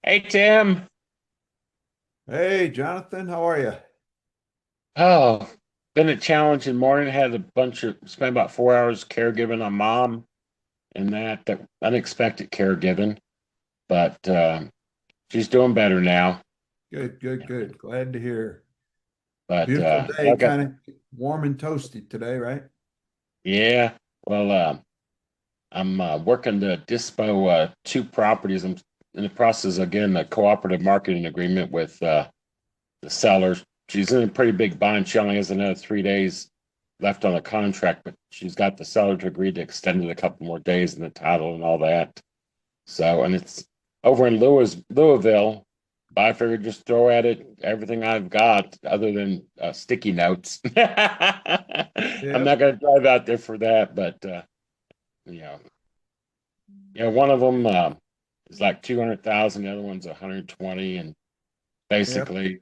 Hey Tim. Hey, Jonathan, how are you? Oh, been a challenging morning. Had a bunch of spent about 4 hours caregiving on mom and that unexpected caregiving, but she's doing better now. Good, good, good. Glad to hear. But Beautiful I day, got kind of warm and toasty today, right? yeah. Well, I'm working to dispo two properties. I'm in the process of getting a cooperative marketing agreement with the sellers. She's in a pretty big bind. She only has another 3 days left on the contract, but she's got the seller to agree to extend it a couple more days in the title and all that. So, and it's over in Louisville. But I figured just throw at it everything I've got other than sticky notes. I'm Yep, not going to drive out there for that, but you know, one of them is like 200,000, the other one's 120, and yep. basically,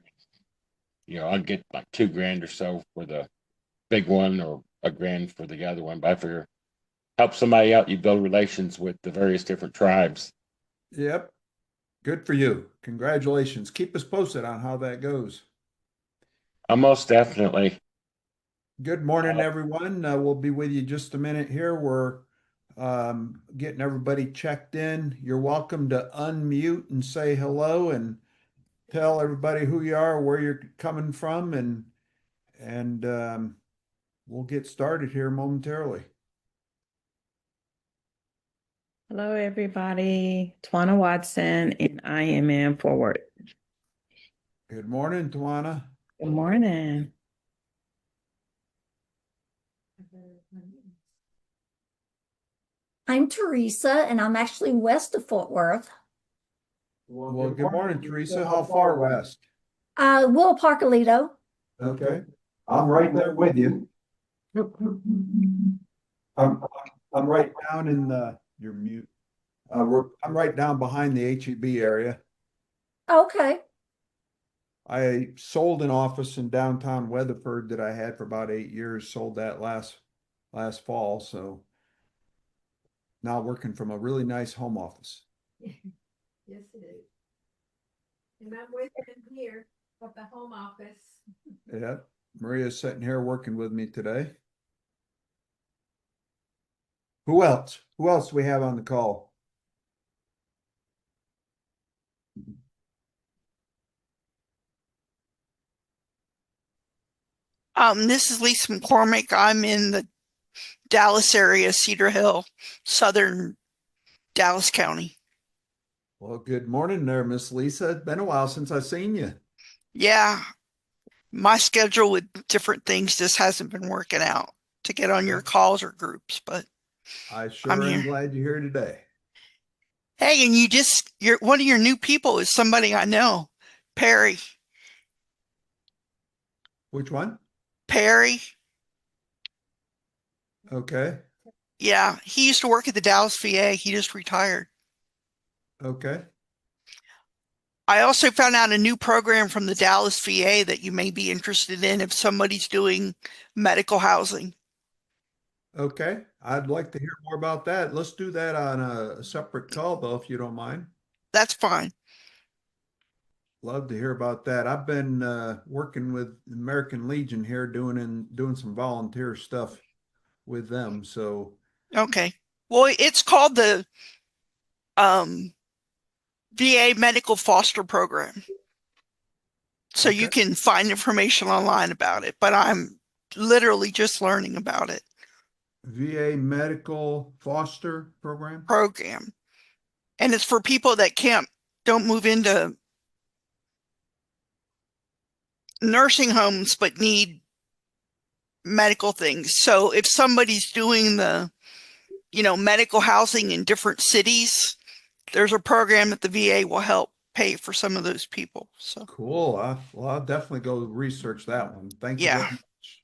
I'd get like 2 grand or so for the big one or a grand for the other one. But I figure help somebody out, you build relations with the various different tribes. Yep. Good for you. Congratulations. Keep us posted on how that goes. Most definitely. Good morning, Uh, everyone. We'll be with you just a minute here. We're getting everybody checked in. You're welcome to unmute and say hello and tell everybody who you are, where you're coming from, and we'll get started here momentarily. Hello, everybody. Twana Watson, and I am in Forward. Good morning, Tawana. Good morning. I'm Teresa, and I'm actually west of Fort Worth. Well, good morning, Teresa. How far west? Willow Park, Aledo. Okay. I'm right there with you. I'm I'm right down in the your mute. I'm right down behind the HEB area. Okay. I sold an office in downtown Weatherford that I had for about 8 years, sold that last fall. So now working from a really nice home office. Yes, it is. And I'm with him here at the home office. Yeah. Maria's sitting here working with me today. Who else? Who else do we have on the call? This is Lisa McCormick. I'm in the Dallas area, Cedar Hill, southern Dallas County. Well, good morning there, Miss Lisa. It's been a while since I've seen you. Yeah, my schedule with different things just hasn't been working out to get on your calls or groups, but I I'm sure am here. glad you're here today. Hey, and you're one of your new people is somebody I know, Perry. Which one? Perry. Okay. Yeah, he used to work at the Dallas VA. He just retired. Okay. I also found out a new program from the Dallas VA that you may be interested in if somebody's doing medical housing. Okay. I'd like to hear more about that. Let's do that on a separate call, though, if you don't mind. That's fine. Love to hear about that. I've been working with American Legion here, doing some volunteer stuff with them. So, Okay. Well, it's called the VA Medical Foster Program. So you okay. can find information online about it, but I'm literally just learning about it. VA Medical Foster Program. Program. And it's for people that don't move into nursing homes but need medical things. So if somebody's doing the, medical housing in different cities, there's a program that the VA will help pay for some of those people. So, Cool. Well, I'll definitely go research that one. Thank you very yeah. much.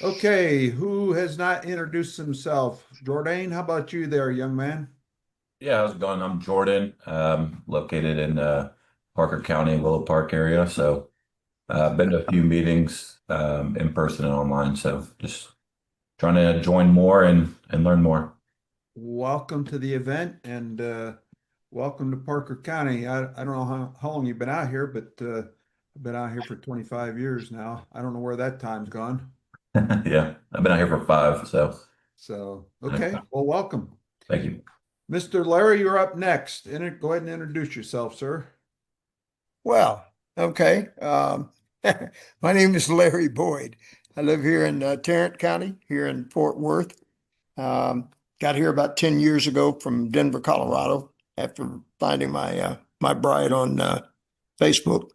Okay, who has not introduced himself? Jordan, how about you there, young man? Yeah, how's it going? I'm Jordan, located in Parker County, Willow Park area. So been to a few meetings in person and online. So just trying to join more and learn more. Welcome to the event, and welcome to Parker County. I don't know how long you've been out here, but I've been out here for 25 years now. I don't know where that time's gone. Yeah, I've been out here for 5, so So, okay, well, welcome. thank you. Mr. Larry, you're up next. Go ahead and introduce yourself, sir. Well, okay. My name is Larry Boyd. I live here in Tarrant County, here in Fort Worth. Got here about 10 years ago from Denver, Colorado, after finding my bride on Facebook.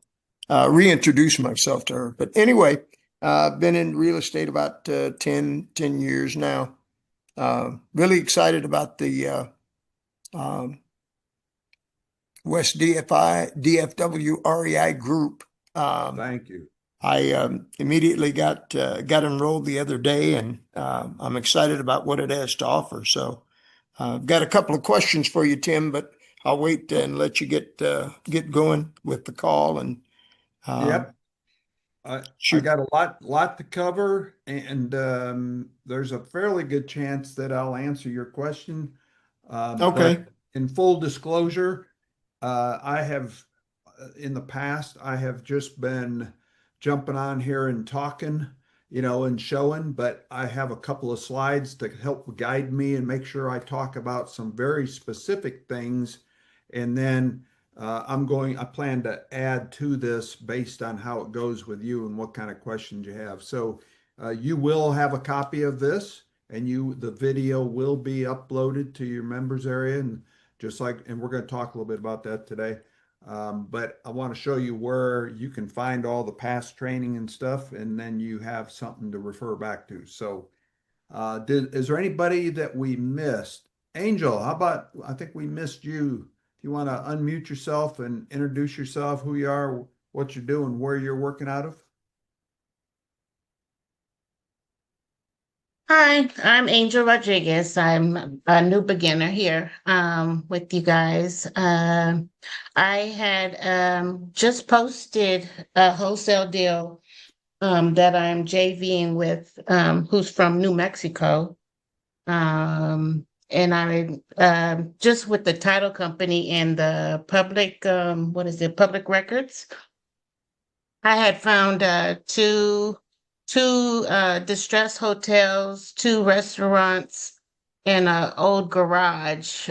Reintroduced myself to her. But anyway, I've been in real estate about 10 years now. Really excited about the DFW REI group. Thank you. I immediately got enrolled the other day, and I'm excited about what it has to offer. So I've got a couple of questions for you, Tim, but I'll wait and let you get going with the call. And Yep. I shoot. got a lot to cover, and there's a fairly good chance that I'll answer your question. Okay. But in full disclosure, I have in the past, I have just been jumping on here and talking, and showing, but I have a couple of slides to help guide me and make sure I talk about some very specific things. And then I plan to add to this based on how it goes with you and what kind of questions you have. So you will have a copy of this, and the video will be uploaded to your members area, and we're going to talk a little bit about that today. But I want to show you where you can find all the past training and stuff, and then you have something to refer back to. So is there anybody that we missed? Angel, I think we missed you. If you want to unmute yourself and introduce yourself, who you are, what you're doing, where you're working out of. Hi, I'm Angel Rodriguez. I'm a new beginner here with you guys. I had just posted a wholesale deal that I'm JVing with, who's from New Mexico. And I just with the title company and the public, public records. I had found two distressed hotels, two restaurants, and an old garage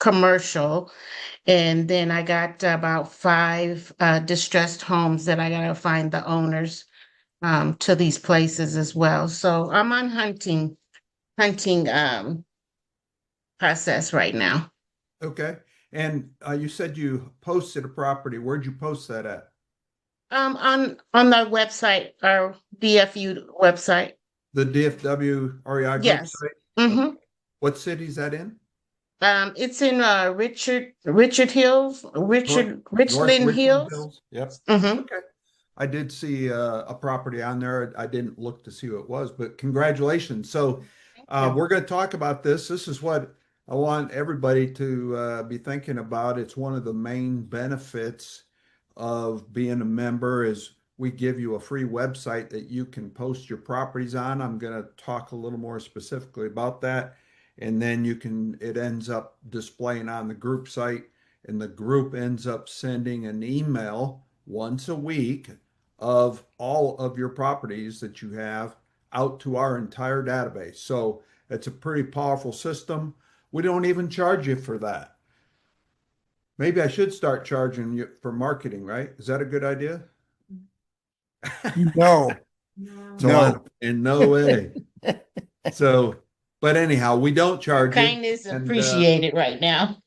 commercial. And then I got about 5 distressed homes that I gotta find the owners to these places as well. So I'm on hunting process right now. Okay. And you said you posted a property. Where'd you post that at? On the website, our DFU website. The DFW REI group Yes. site? Mm-hmm. Okay. What city is that in? It's in Richland Hills. North Richland Hills? Yep. Mm-hmm. Okay. I did see a property on there. I didn't look to see who it was, but congratulations. So we're going to talk about this. This is what I want everybody to be thinking about. It's one of the main benefits of being a member is we give you a free website that you can post your properties on. I'm going to talk a little more specifically about that. And then it ends up displaying on the group site, and the group ends up sending an email once a week of all of your properties that you have out to our entire database. So it's a pretty powerful system. We don't even charge you for that. Maybe I should start charging you for marketing, right? Is that a good idea? No. So No. in no way. So, but anyhow, we don't charge you. Kindness and, appreciated right now.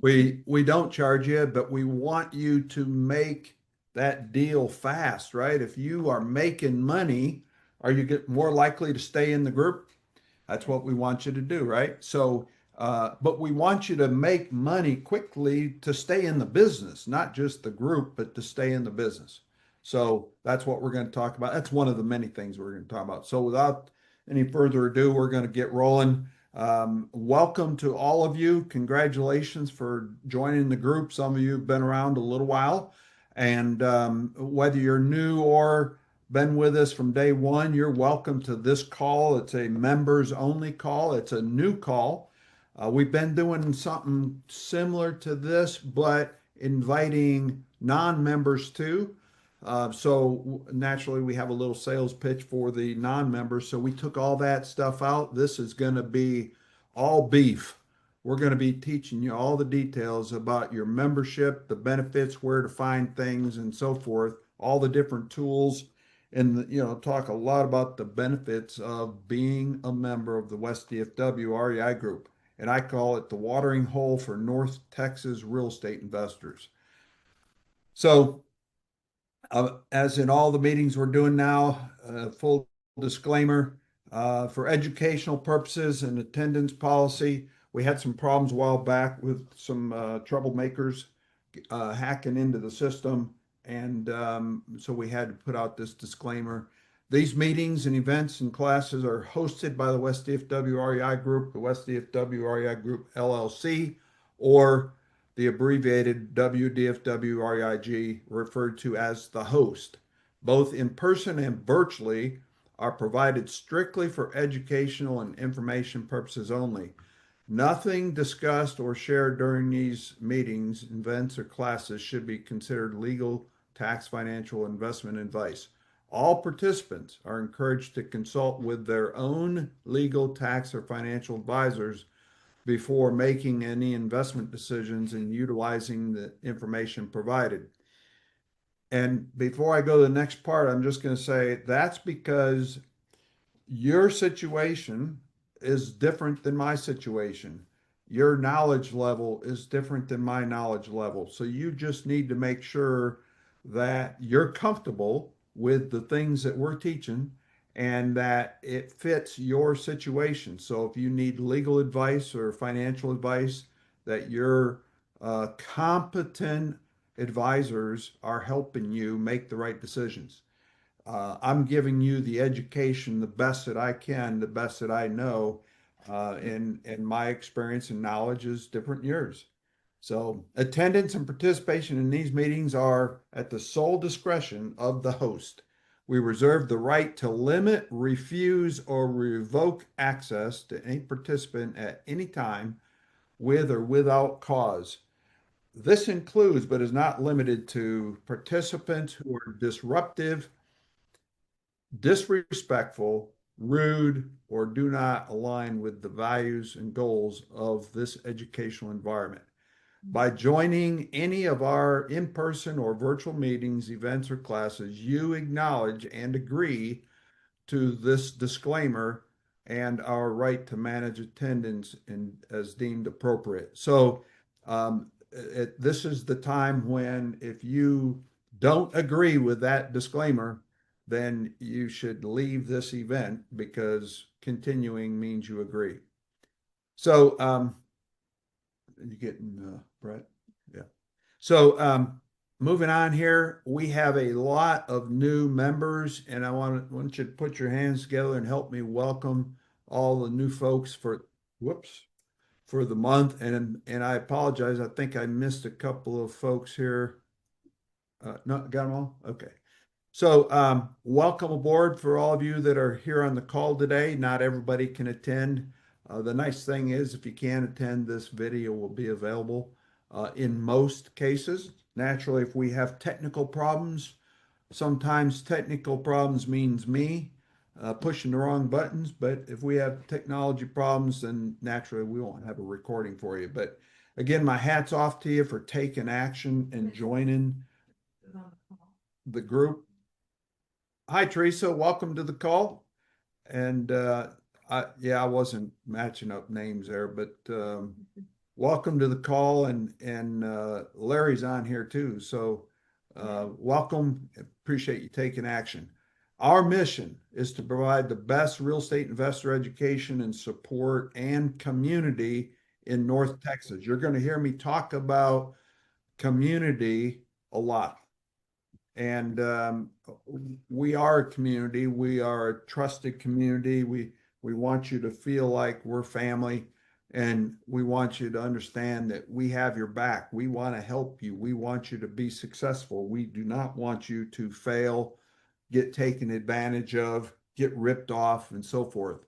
We don't charge you, but we want you to make that deal fast, right? If you are making money, are you more likely to stay in the group? That's what we want you to do, right? So, but we want you to make money quickly to stay in the business, not just the group, but to stay in the business. So that's what we're going to talk about. That's one of the many things we're going to talk about. So without any further ado, we're going to get rolling. Welcome to all of you. Congratulations for joining the group. Some of you have been around a little while, and whether you're new or been with us from day one, you're welcome to this call. It's a members only call. It's a new call. We've been doing something similar to this, but inviting non-members too. So naturally, we have a little sales pitch for the non-members. So we took all that stuff out. This is going to be all beef. We're going to be teaching you all the details about your membership, the benefits, where to find things, and so forth, all the different tools, and talk a lot about the benefits of being a member of the West DFW REI Group. And I call it the watering hole for North Texas real estate investors. So as in all the meetings we're doing now, full disclaimer, for educational purposes and attendance policy, we had some problems a while back with some troublemakers hacking into the system. And so we had to put out this disclaimer. These meetings and events and classes are hosted by the West DFW REI Group, the West DFW REI Group LLC, or the abbreviated WDFW REIG, referred to as the host. Both in person and virtually are provided strictly for educational and information purposes only. Nothing discussed or shared during these meetings, events, or classes should be considered legal, tax, financial, investment advice. All participants are encouraged to consult with their own legal, tax, or financial advisors before making any investment decisions and utilizing the information provided. And before I go to the next part, I'm just going to say that's because your situation is different than my situation. Your knowledge level is different than my knowledge level. So you just need to make sure that you're comfortable with the things that we're teaching and that it fits your situation. So if you need legal advice or financial advice, that your competent advisors are helping you make the right decisions. I'm giving you the education the best that I can, the best that I know, and my experience and knowledge is different than yours. So attendance and participation in these meetings are at the sole discretion of the host. We reserve the right to limit, refuse, or revoke access to any participant at any time with or without cause. This includes, but is not limited to, participants who are disruptive, disrespectful, rude, or do not align with the values and goals of this educational environment. By joining any of our in-person or virtual meetings, events, or classes, you acknowledge and agree to this disclaimer and our right to manage attendance as deemed appropriate. So this is the time when, if you don't agree with that disclaimer, then you should leave this event, because continuing means you agree. So you getting Brett? Yeah. So moving on here, we have a lot of new members, and I want you to put your hands together and help me welcome all the new folks for the month. And I apologize. I think I missed a couple of folks here. No, got them all? Okay. So welcome aboard for all of you that are here on the call today. Not everybody can attend. The nice thing is, if you can attend, this video will be available in most cases. Naturally, if we have technical problems, sometimes technical problems means me pushing the wrong buttons. But if we have technology problems, then naturally we won't have a recording for you. But again, my hat's off to you for taking action and joining the group. Hi, Teresa. Welcome to the call. And I wasn't matching up names there, but welcome to the call. And Larry's on here too. So welcome. Appreciate you taking action. Our mission is to provide the best real estate investor education and support and community in North Texas. You're going to hear me talk about community a lot. And we are a community. We are a trusted community. We want you to feel like we're family, and we want you to understand that we have your back. We want to help you. We want you to be successful. We do not want you to fail, get taken advantage of, get ripped off, and so forth.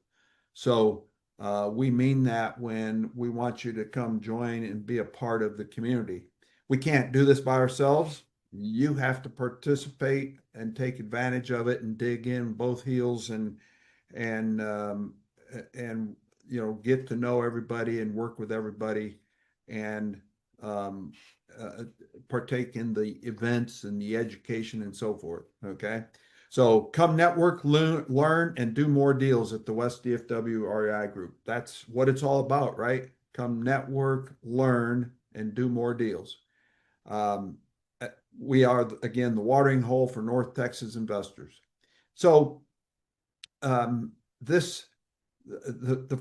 So We mean that when we want you to come join and be a part of the community. We can't do this by ourselves. You have to participate and take advantage of it and dig in both heels and get to know everybody and work with everybody and um, uh, partake in the events and the education and so forth. Okay. So come network, learn, and do more deals at the West DFW REI Group. That's what it's all about, right? Come network, learn, and do more deals. Um, we are, again, the watering hole for North Texas investors. So the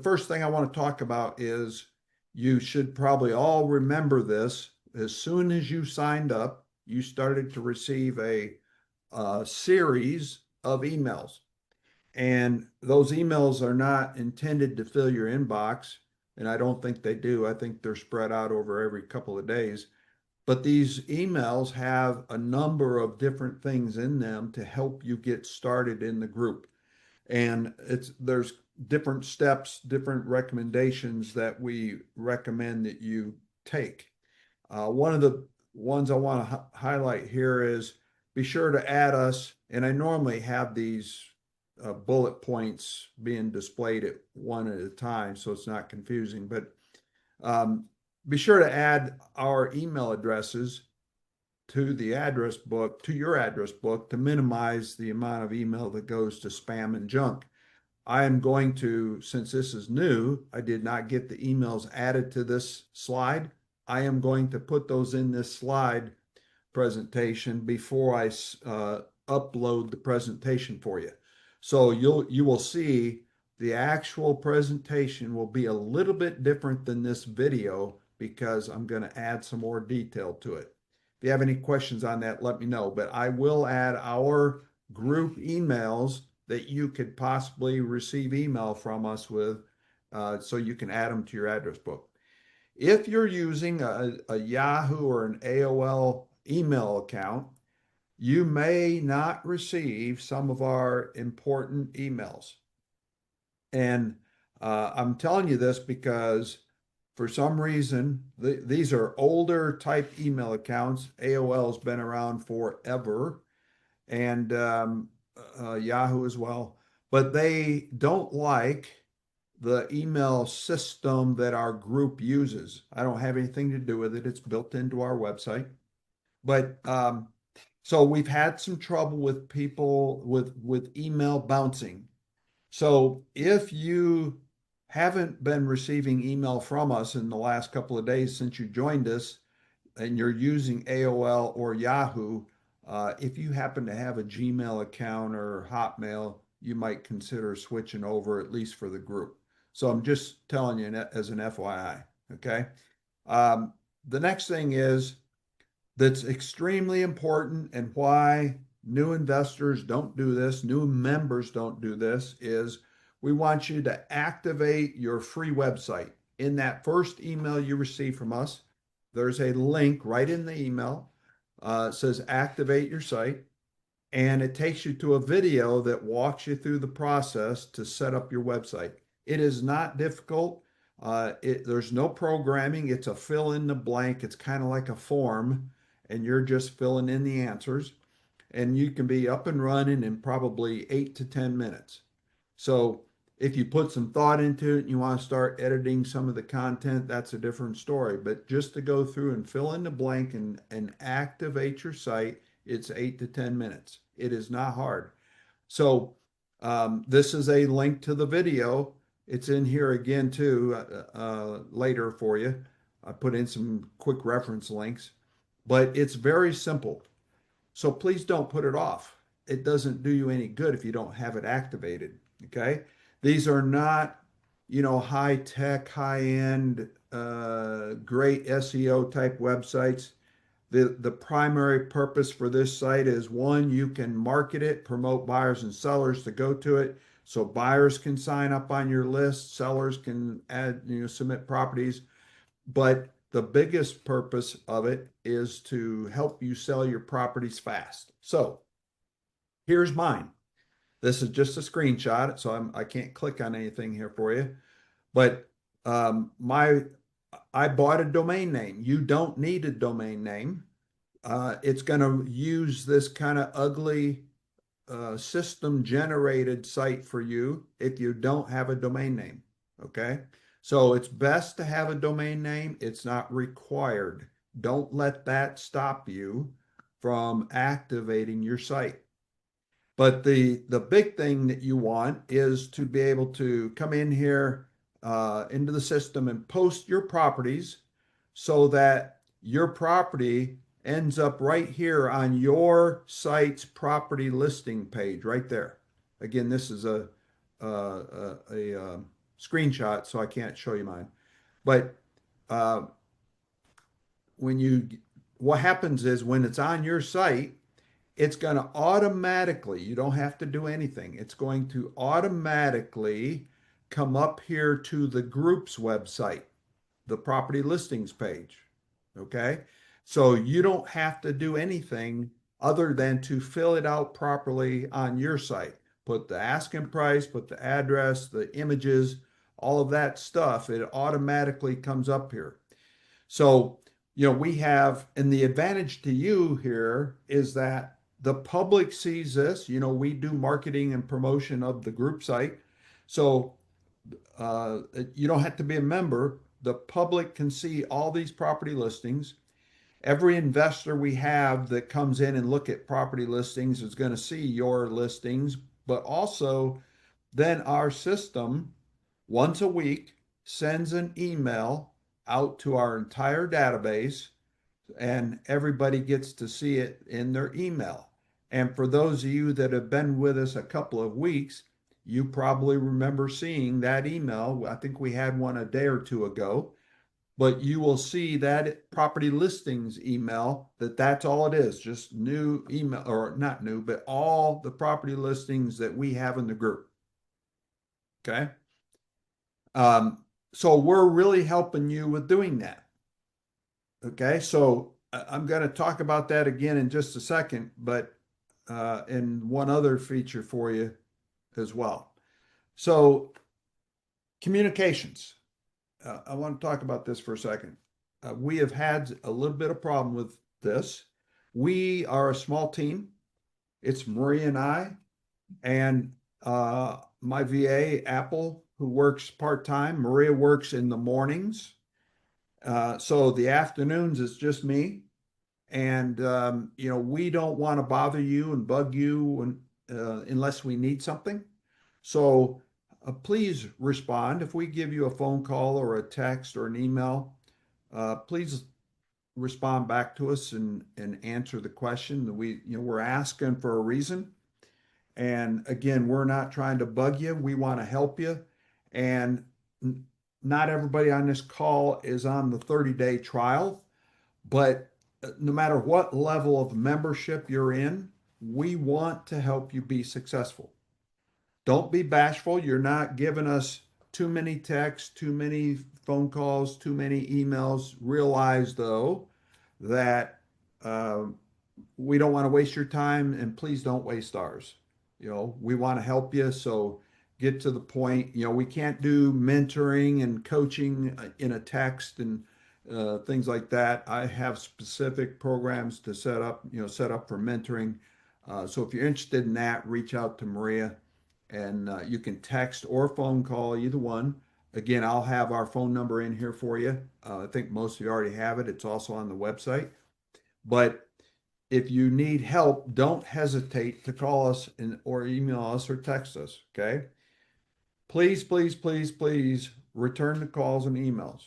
first thing I want to talk about is you should probably all remember this. As soon as you signed up, you started to receive a series of emails. And those emails are not intended to fill your inbox. And I don't think they do. I think they're spread out over every couple of days. But these emails have a number of different things in them to help you get started in the group. And there's different steps, different recommendations that we recommend that you take. One of the ones I want to highlight here is be sure to add us. And I normally have these bullet points being displayed at one at a time, so it's not confusing. But be sure to add our email addresses to the address book, to your address book, to minimize the amount of email that goes to spam and junk. I am going to, since this is new, I did not get the emails added to this slide. I am going to put those in this slide presentation before I upload the presentation for you. So you will see the actual presentation will be a little bit different than this video because I'm going to add some more detail to it. If you have any questions on that, let me know. But I will add our group emails that you could possibly receive email from us with, so you can add them to your address book. If you're using a Yahoo or an AOL email account, you may not receive some of our important emails. And I'm telling you this because for some reason, these are older type email accounts. AOL has been around forever, and Yahoo as well, but they don't like the email system that our group uses. I don't have anything to do with it. It's built into our website. But so we've had some trouble with people with email bouncing. So if you haven't been receiving email from us in the last couple of days since you joined us and you're using AOL or Yahoo, if you happen to have a Gmail account or Hotmail, you might consider switching over, at least for the group. So I'm just telling you as an FYI, okay? The next thing is that's extremely important, and why new investors don't do this, new members don't do this, is we want you to activate your free website. In that first email you receive from us, there's a link right in the email. It says activate your site, and it takes you to a video that walks you through the process to set up your website. It is not difficult. There's no programming. It's a fill in the blank. It's kind of like a form, and you're just filling in the answers. And you can be up and running in probably 8 to 10 minutes. So if you put some thought into it and you want to start editing some of the content, that's a different story. But just to go through and fill in the blank and activate your site, it's 8 to 10 minutes. It is not hard. So this is a link to the video. It's in here again too, later for you. I put in some quick reference links, but it's very simple. So please don't put it off. It doesn't do you any good if you don't have it activated. Okay. These are not, high tech, high end, great SEO type websites. The primary purpose for this site is, one, you can market it, promote buyers and sellers to go to it. So buyers can sign up on your list, sellers can add, submit properties. But the biggest purpose of it is to help you sell your properties fast. So here's mine. This is just a screenshot, so I can't click on anything here for you. But I bought a domain name. You don't need a domain name. It's going to use this kind of ugly system generated site for you if you don't have a domain name. Okay. So it's best to have a domain name. It's not required. Don't let that stop you from activating your site. But the big thing that you want is to be able to come in here into the system and post your properties so that your property ends up right here on your site's property listing page right there. Again, this is a screenshot, so I can't show you mine. But what happens is when it's on your site, it's going to automatically, you don't have to do anything. It's going to automatically come up here to the group's website, the property listings page. Okay. So you don't have to do anything other than to fill it out properly on your site. Put the asking price, put the address, the images, all of that stuff. It automatically comes up here. So, we have, and the advantage to you here is that the public sees this. We do marketing and promotion of the group site. So you don't have to be a member. The public can see all these property listings. Every investor we have that comes in and look at property listings is going to see your listings, but also then our system once a week sends an email out to our entire database and everybody gets to see it in their email. And for those of you that have been with us a couple of weeks, you probably remember seeing that email. I think we had one a day or two ago, but you will see that property listings email that's all it is, just new email, or not new, but all the property listings that we have in the group. Okay. So we're really helping you with doing that. Okay, so I'm going to talk about that again in just a second, but in one other feature for you as well. So communications. I want to talk about this for a second. We have had a little bit of problem with this. We are a small team. It's Maria and I, and my VA, Apple, who works part-time. Maria works in the mornings. So the afternoons is just me. And, we don't want to bother you and bug you unless we need something. So please respond. If we give you a phone call or a text or an email, please respond back to us and answer the question that we're asking for a reason. And again, we're not trying to bug you. We want to help you. And not everybody on this call is on the 30-day trial, but no matter what level of membership you're in, we want to help you be successful. Don't be bashful. You're not giving us too many texts, too many phone calls, too many emails. Realize, though, that we don't want to waste your time, and please don't waste ours. We want to help you, so get to the point. We can't do mentoring and coaching in a text and things like that. I have specific programs to set up for mentoring. So if you're interested in that, reach out to Maria, and you can text or phone call, either one. Again, I'll have our phone number in here for you. I think most of you already have it. It's also on the website. But if you need help, don't hesitate to call us or email us or text us, okay? Please, please, please, please return the calls and emails.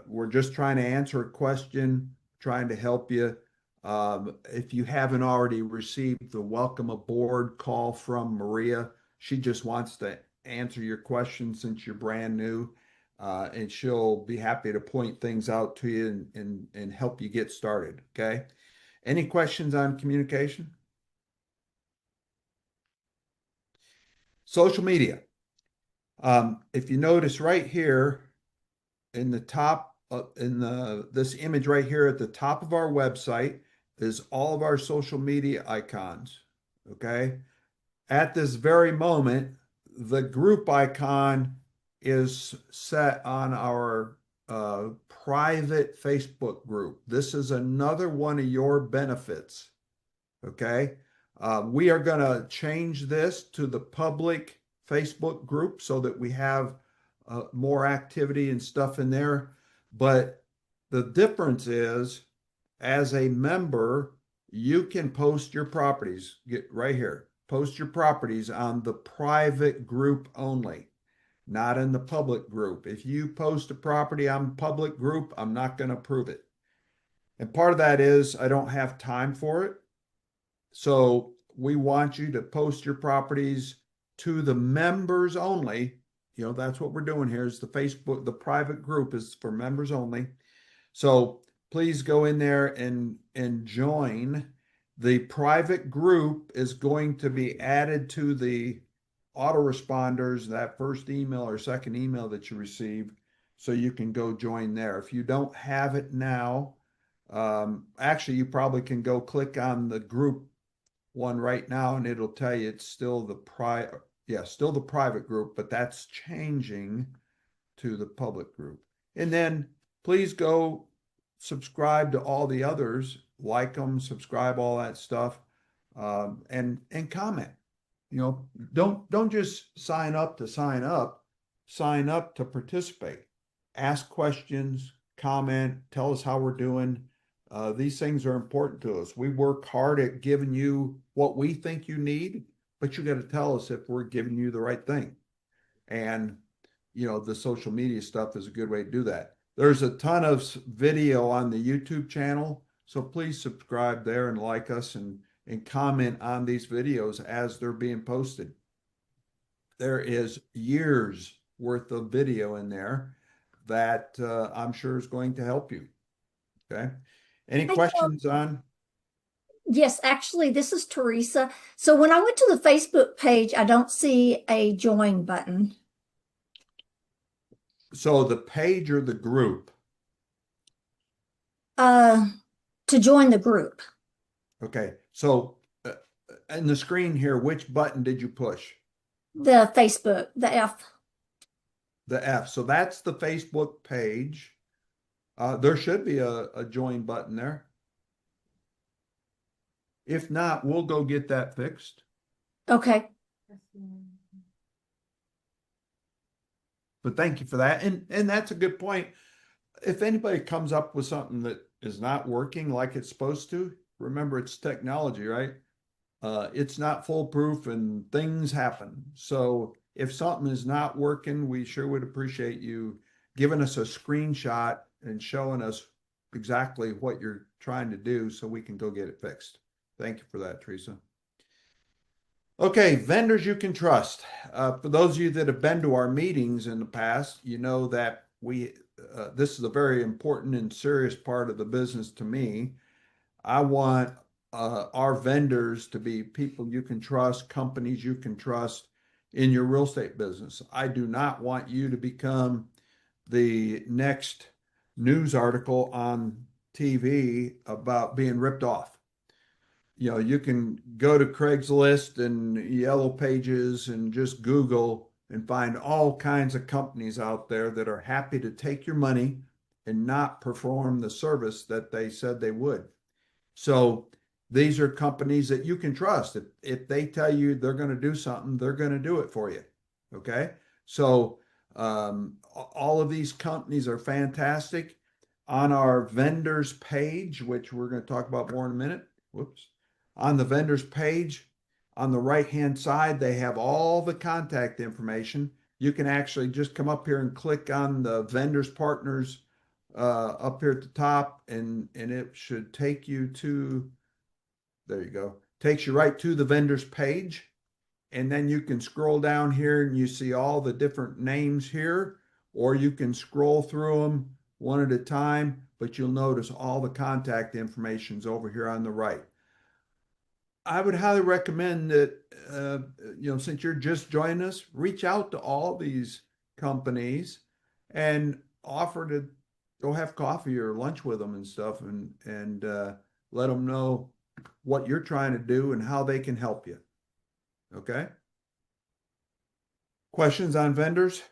We're just trying to answer a question, trying to help you. If you haven't already received the welcome aboard call from Maria, she just wants to answer your question since you're brand new, and she'll be happy to point things out to you and help you get started, okay? Any questions on communication? Social media. If you notice right here in the top, this image right here at the top of our website is all of our social media icons, okay? At this very moment, the group icon is set on our private Facebook group. This is another one of your benefits. Okay. We are going to change this to the public Facebook group so that we have more activity and stuff in there. But the difference is, as a member, you can post your properties. Get right here. Post your properties on the private group only, not in the public group. If you post a property on public group, I'm not going to approve it. And part of that is I don't have time for it. So we want you to post your properties to the members only. You know, that's what we're doing here is the Facebook, the private group is for members only. So please go in there and join. The private group is going to be added to the autoresponders, that first email or second email that you receive, so you can go join there. If you don't have it now, actually you probably can go click on the group one right now and it'll tell you it's still the still the private group, but that's changing to the public group. And then please go subscribe to all the others, like them, subscribe, all that stuff, and comment. You know, don't just sign up to sign up, sign up to participate. Ask questions, comment, tell us how we're doing. These things are important to us. We work hard at giving you what we think you need, but you got to tell us if we're giving you the right thing. And, you know, the social media stuff is a good way to do that. There's a ton of video on the YouTube channel, so please subscribe there and like us and comment on these videos as they're being posted. There is years worth of video in there that I'm sure is going to help you. Okay. Any questions on? Yes, actually, this is Teresa. So when I went to the Facebook page, I don't see a join button. So the page or the group? To join the group. Okay. So in the screen here, which button did you push? The Facebook, the F. The F. So that's the Facebook page. There should be a join button there. If not, we'll go get that fixed. Okay. But thank you for that. And that's a good point. If anybody comes up with something that is not working like it's supposed to, remember it's technology, right? It's not foolproof and things happen. So if something is not working, we sure would appreciate you giving us a screenshot and showing us exactly what you're trying to do so we can go get it fixed. Thank you for that, Teresa. Okay, vendors you can trust. For those of you that have been to our meetings in the past, you know that this is a very important and serious part of the business to me. I want our vendors to be people you can trust, companies you can trust in your real estate business. I do not want you to become the next news article on TV about being ripped off. You know, you can go to Craigslist and Yellow Pages and just Google and find all kinds of companies out there that are happy to take your money and not perform the service that they said they would. So these are companies that you can trust. If they tell you they're going to do something, they're going to do it for you. Okay. So all of these companies are fantastic. On our vendors page, which we're going to talk about more in a minute. Whoops. On the vendors page, on the right-hand side, they have all the contact information. You can actually just come up here and click on the vendors partners up here at the top, and it should take you to, there you go, takes you right to the vendors page. And then you can scroll down here and you see all the different names here, or you can scroll through them one at a time, but you'll notice all the contact information's over here on the right. I would highly recommend that, you know, since you're just joining us, reach out to all these companies and offer to go have coffee or lunch with them and stuff, and let them know what you're trying to do and how they can help you. Okay. Questions on vendors?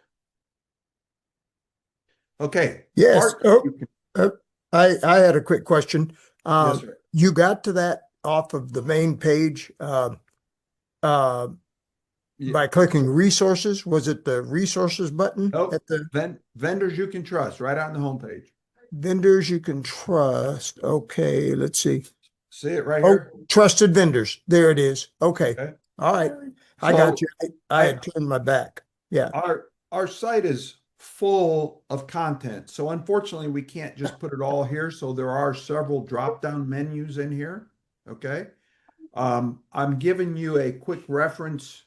Okay. Yes. Partners Oh, you can- I had a quick question. Yes, sir. You got to that off of the main page uh, Yeah. by clicking resources. Was it the resources button Nope. at the Vendors you can trust right on the homepage. vendors you can trust? Okay, let's see. See it right Oh, here? trusted vendors. There it is. Okay. Okay. All right. I got So you. I had turned my back. Yeah. our site is full of content. So unfortunately, we can't just put it all here. So there are several drop-down menus in here. Okay. I'm giving you a quick reference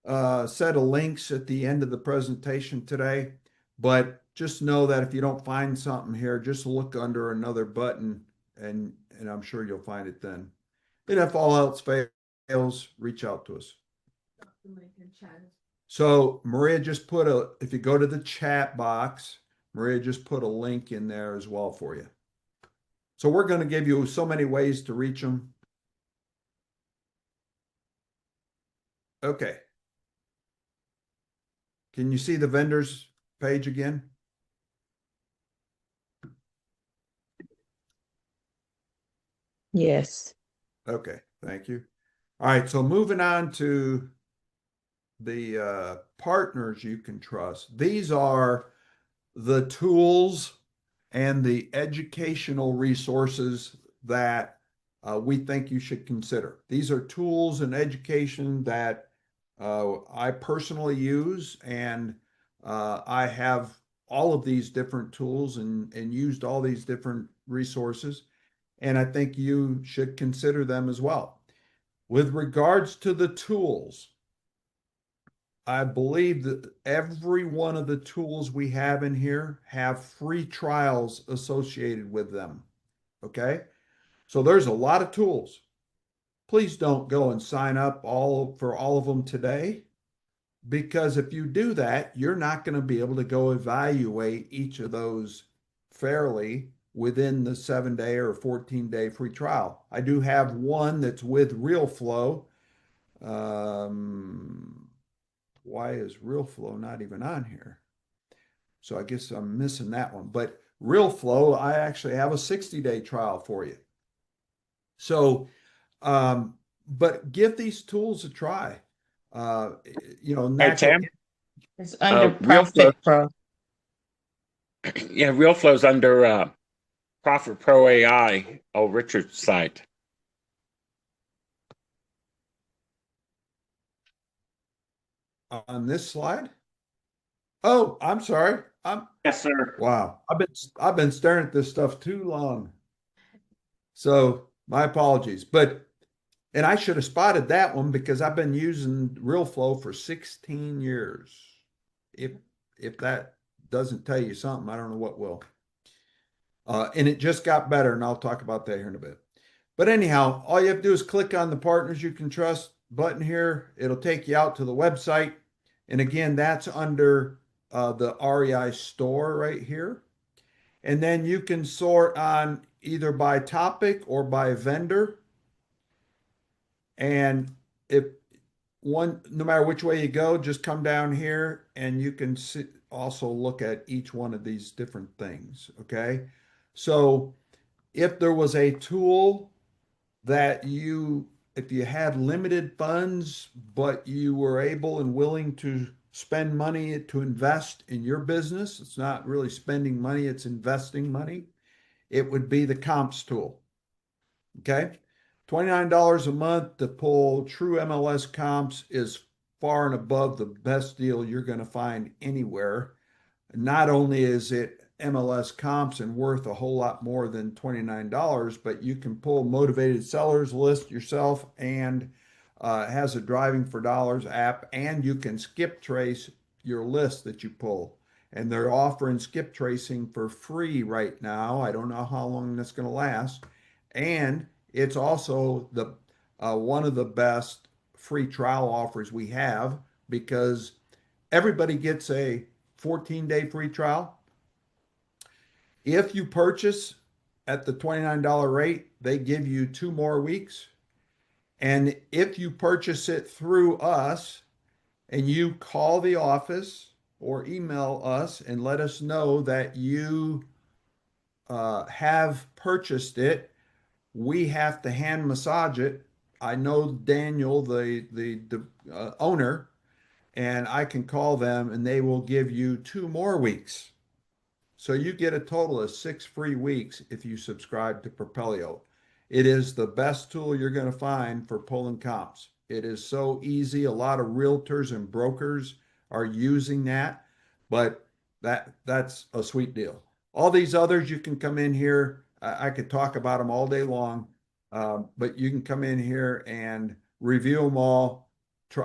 set of links at the end of the presentation today, but just know that if you don't find something here, just look under another button and I'm sure you'll find it then. And if all else fails, reach out to us. So Maria just put if you go to the chat box, Maria just put a link in there as well for you. So we're going to give you so many ways to reach them. Okay. Can you see the vendors page again? Yes. Okay, thank you. All right, so moving on to the partners you can trust. These are the tools and the educational resources that we think you should consider. These are tools and education that I personally use, and I have all of these different tools and used all these different resources, and I think you should consider them as well. With regards to the tools, I believe that every one of the tools we have in here have free trials associated with them. Okay. So there's a lot of tools. Please don't go and sign up for all of them today, because if you do that, you're not going to be able to go evaluate each of those fairly within the 7-day or 14-day free trial. I do have one that's with RealFlow. Why is RealFlow not even on here? So I guess I'm missing that one. But RealFlow, I actually have a 60-day trial for you. So, but give these tools a try. Hey, natural. Tam, It's under RealFlow, Profit Pro. yeah, RealFlow's under Profit Pro AI, Richard's site. On this slide. Oh, I'm sorry. Yes, sir. Wow. I've been staring at this stuff too long. So my apologies. And I should have spotted that one because I've been using RealFlow for 16 years. If that doesn't tell you something, I don't know what will. And it just got better, and I'll talk about that here in a bit. But anyhow, all you have to do is click on the Partners You Can Trust button here. It'll take you out to the website. And again, that's under the REI store right here. And then you can sort on either by topic or by vendor. And no matter which way you go, just come down here and you can also look at each one of these different things. Okay. So if there was a tool that if you had limited funds, but you were able and willing to spend money to invest in your business, it's not really spending money, it's investing money, it would be the comps tool. Okay. $29 a month to pull true MLS comps is far and above the best deal you're going to find anywhere. Not only is it MLS comps and worth a whole lot more than $29, but you can pull motivated sellers list yourself, and has a driving for dollars app, and you can skip trace your list that you pull. And they're offering skip tracing for free right now. I don't know how long that's going to last. And it's also the one of the best free trial offers we have, because everybody gets a 14-day free trial. If you purchase at the $29 rate, they give you 2 more weeks. And if you purchase it through us and you call the office or email us and let us know that you have purchased it. We have to hand massage it. I know Daniel, the owner, and I can call them and they will give you 2 more weeks. So you get a total of 6 free weeks if you subscribe to Propelio. It is the best tool you're going to find for pulling comps. It is so easy. A lot of realtors and brokers are using that, but that's a sweet deal. All these others, you can come in here. I could talk about them all day long, but you can come in here and review them all.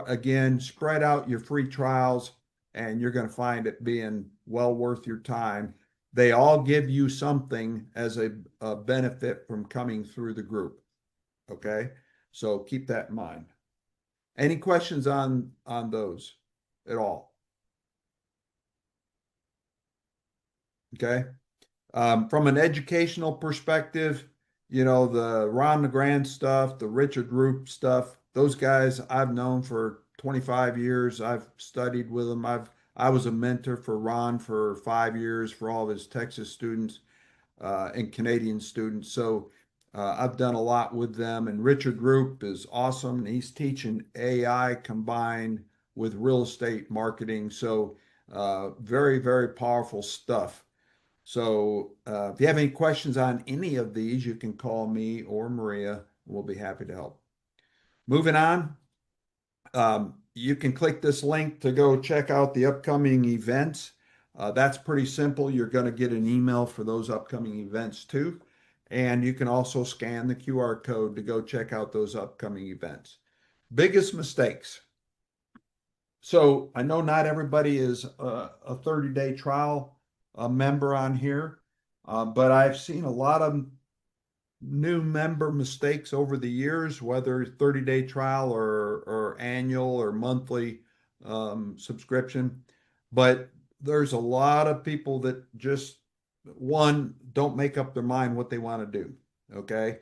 Again, spread out your free trials, and you're going to find it being well worth your time. They all give you something as a benefit from coming through the group. Okay, so keep that in mind. Any questions on those at all? Okay. From an educational perspective, you know, the Ron LeGrand stuff, the Richard Roop stuff, those guys I've known for 25 years. I've studied with them. I was a mentor for Ron for 5 years for all of his Texas students and Canadian students. So I've done a lot with them. And Richard Roop is awesome. He's teaching AI combined with real estate marketing. So very, very powerful stuff. So if you have any questions on any of these, you can call me or Maria. We'll be happy to help. Moving on, you can click this link to go check out the upcoming events. That's pretty simple. You're going to get an email for those upcoming events too. And you can also scan the QR code to go check out those upcoming events. Biggest mistakes. So I know not everybody is a 30-day trial member on here, but I've seen a lot of new member mistakes over the years, whether 30-day trial or annual or monthly subscription. But there's a lot of people that just, one, don't make up their mind what they want to do. Okay.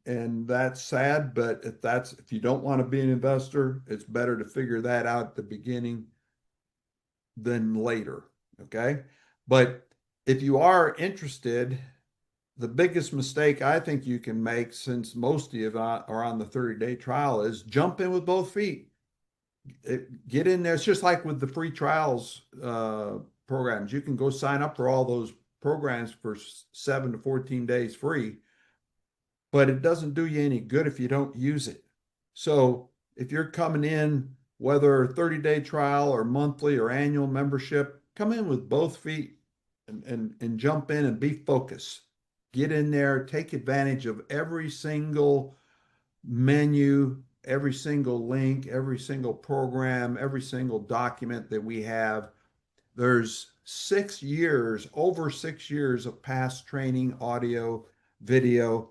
And that's sad, but if you don't want to be an investor, it's better to figure that out at the beginning than later. Okay. But if you are interested, the biggest mistake I think you can make, since most of you are on the 30-day trial, is jump in with both feet. Get in there. It's just like with the free trials programs. You can go sign up for all those programs for 7 to 14 days free, but it doesn't do you any good if you don't use it. So if you're coming in, whether 30-day trial or monthly or annual membership, come in with both feet and jump in and be focused. Get in there, take advantage of every single menu, every single link, every single program, every single document that we have. There's over 6 years of past training, audio, video.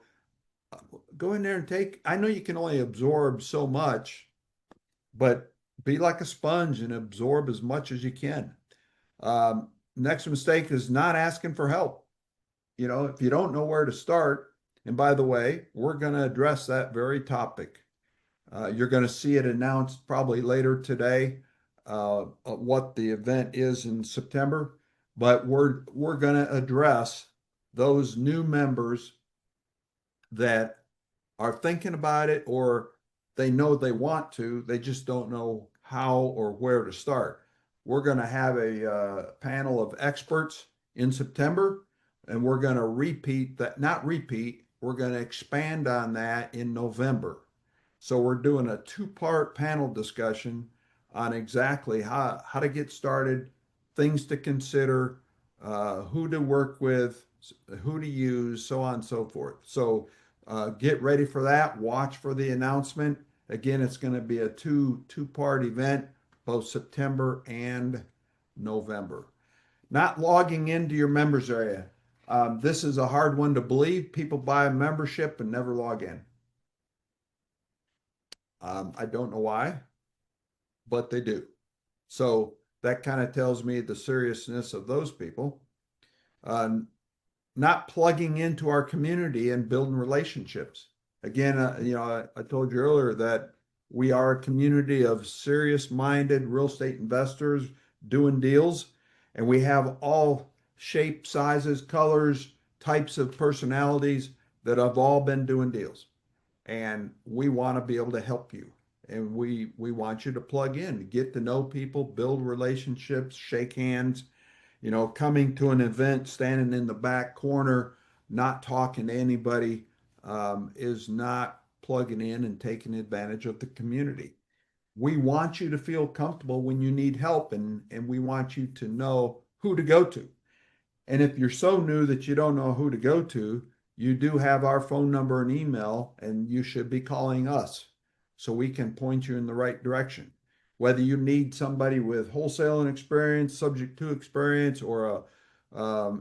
Go in there and I know you can only absorb so much, but be like a sponge and absorb as much as you can. Next mistake is not asking for help. You know, if you don't know where to start, and by the way, we're going to address that very topic. You're going to see it announced probably later today, what the event is in September, but we're going to address those new members that are thinking about it, or they know they want to, they just don't know how or where to start. We're going to have a panel of experts in September, and we're going to we're going to expand on that in November. So we're doing a 2-part panel discussion on exactly how to get started, things to consider, who to work with, who to use, so on and so forth. So get ready for that. Watch for the announcement. Again, it's going to be a two-part event, both September and November. Not logging into your members area. This is a hard one to believe. People buy a membership and never log in. I don't know why, but they do. So that kind of tells me the seriousness of those people. Not plugging into our community and building relationships. Again, I told you earlier that we are a community of serious-minded real estate investors doing deals, and we have all shapes, sizes, colors, types of personalities that have all been doing deals. And we want to be able to help you. And we want you to plug in, get to know people, build relationships, shake hands. You know, coming to an event, standing in the back corner, not talking to anybody, is not plugging in and taking advantage of the community. We want you to feel comfortable when you need help, and we want you to know who to go to. And if you're so new that you don't know who to go to, you do have our phone number and email, and you should be calling us so we can point you in the right direction. Whether you need somebody with wholesaling experience, subject to experience, or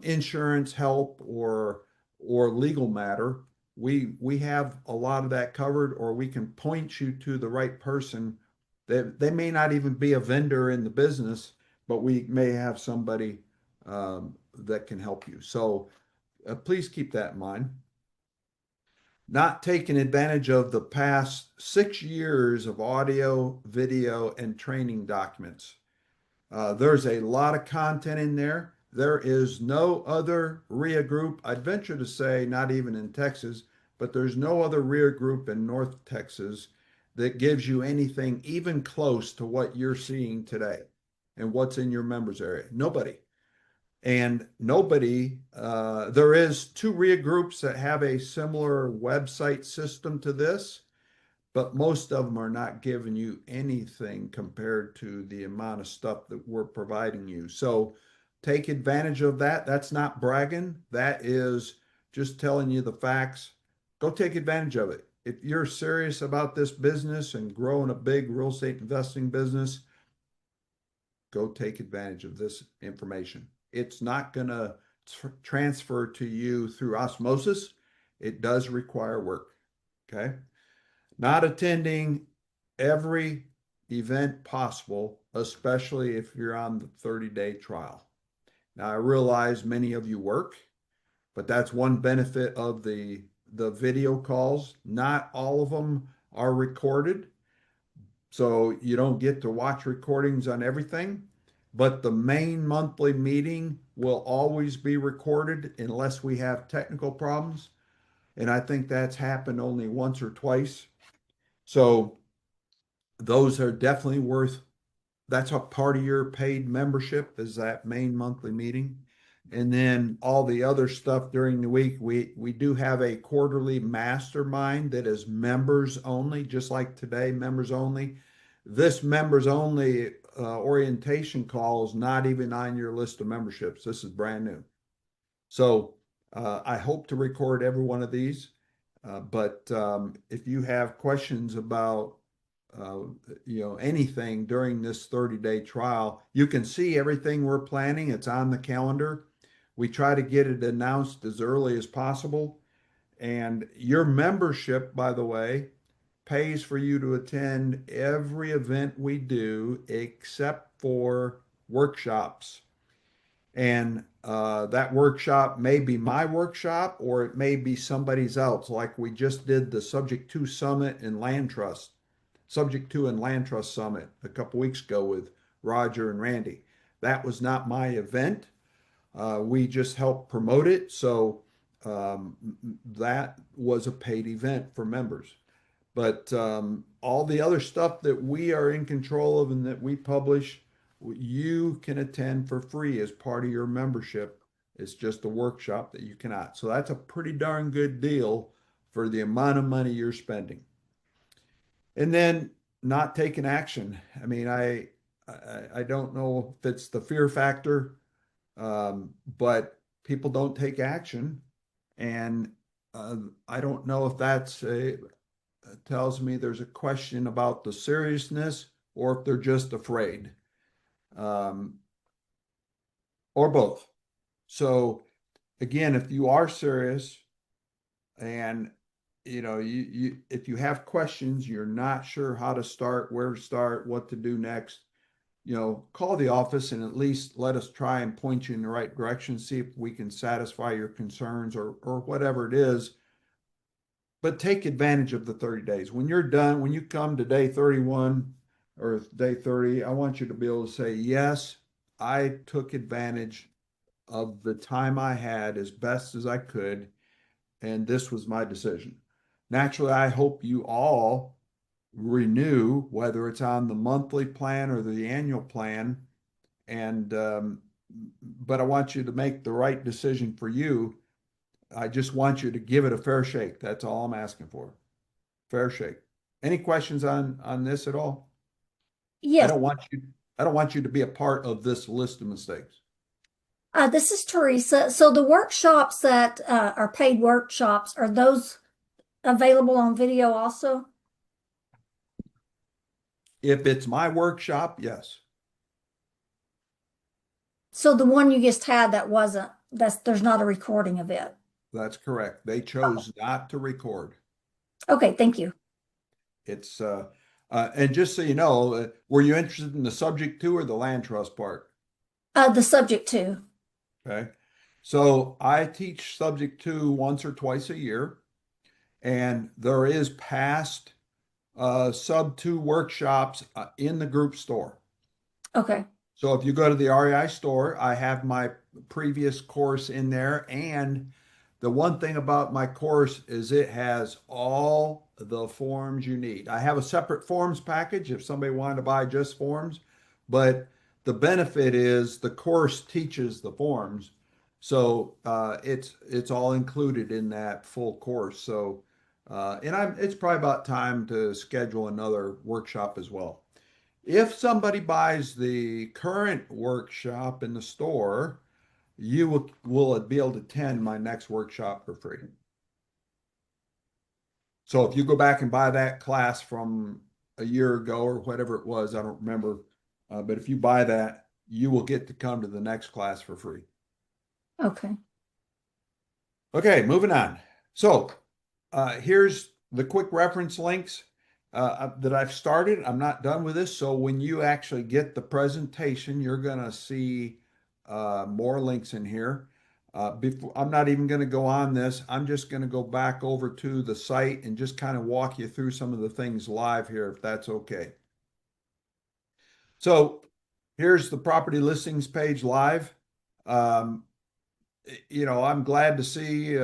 insurance help, or legal matter, we have a lot of that covered, or we can point you to the right person. They may not even be a vendor in the business, but we may have somebody that can help you. So please keep that in mind. Not taking advantage of the past 6 years of audio, video, and training documents. There's a lot of content in there. There is no other REIA group, I'd venture to say, not even in Texas, but there's no other REIA group in North Texas that gives you anything even close to what you're seeing today and what's in your members area. Nobody. And nobody, there is 2 REIA groups that have a similar website system to this, but most of them are not giving you anything compared to the amount of stuff that we're providing you. So take advantage of that. That's not bragging. That is just telling you the facts. Go take advantage of it. If you're serious about this business and growing a big real estate investing business, go take advantage of this information. It's not going to transfer to you through osmosis. It does require work. Okay. Not attending every event possible, especially if you're on the 30-day trial. Now, I realize many of you work, but that's one benefit of the video calls. Not all of them are recorded, so you don't get to watch recordings on everything. But the main monthly meeting will always be recorded unless we have technical problems. And I think that's happened only once or twice. So those are definitely worth, that's a part of your paid membership, is that main monthly meeting. And then all the other stuff during the week, we do have a quarterly mastermind that is members only, just like today, members only. This members only orientation call is not even on your list of memberships. This is brand new. So I hope to record every one of these. But if you have questions about anything during this 30-day trial, you can see everything we're planning. It's on the calendar. We try to get it announced as early as possible. And your membership, by the way, pays for you to attend every event we do except for workshops. And that workshop may be my workshop, or it may be somebody's else. Like we just did the Subject to Summit and Land Trust, Subject to and Land Trust Summit a couple weeks ago with Roger and Randy. That was not my event. We just helped promote it. So that was a paid event for members. But all the other stuff that we are in control of and that we publish, you can attend for free as part of your membership. It's just a workshop that you cannot. So that's a pretty darn good deal for the amount of money you're spending. And then not taking action. I mean, I don't know if it's the fear factor, but people don't take action. And I don't know if that's tells me there's a question about the seriousness, or if they're just afraid, or both. So again, if you are serious and you if you have questions, you're not sure how to start, where to start, what to do next, call the office and at least let us try and point you in the right direction, see if we can satisfy your concerns or whatever it is. But take advantage of the 30 days. When you're done, when you come to day 31 or day 30, I want you to be able to say, yes, I took advantage of the time I had as best as I could, and this was my decision. Naturally, I hope you all renew, whether it's on the monthly plan or the annual plan. And but I want you to make the right decision for you. I just want you to give it a fair shake. That's all I'm asking for. Fair shake. Any questions on this at all? I Yes, don't want you to be a part of this list of mistakes. this is Teresa. So the workshops that are paid workshops, are those available on video also? If it's my workshop, yes, So the one you just had that wasn't, there's not a recording of it. that's correct. They chose not to record. Okay, thank you. It's and just so you know, were you interested in the subject to or the land trust part? The subject too. Okay. So I teach subject to once or twice a year, and there is past sub two workshops in the group store. Okay. So if you go to the REI store, I have my previous course in there. And the one thing about my course is it has all the forms you need. I have a separate forms package if somebody wanted to buy just forms, but the benefit is the course teaches the forms. So it's all included in that full course. So it's probably about time to schedule another workshop as well. If somebody buys the current workshop in the store, you will be able to attend my next workshop for free. So if you go back and buy that class from a year ago or whatever it was, I don't remember, but if you buy that, you will get to come to the next class for free. Okay. Okay, moving on. So here's the quick reference links that I've started. I'm not done with this. So when you actually get the presentation, you're going to see more links in here. I'm not even going to go on this. I'm just going to go back over to the site and just kind of walk you through some of the things live here, if that's okay. So here's the property listings page live. I'm glad to see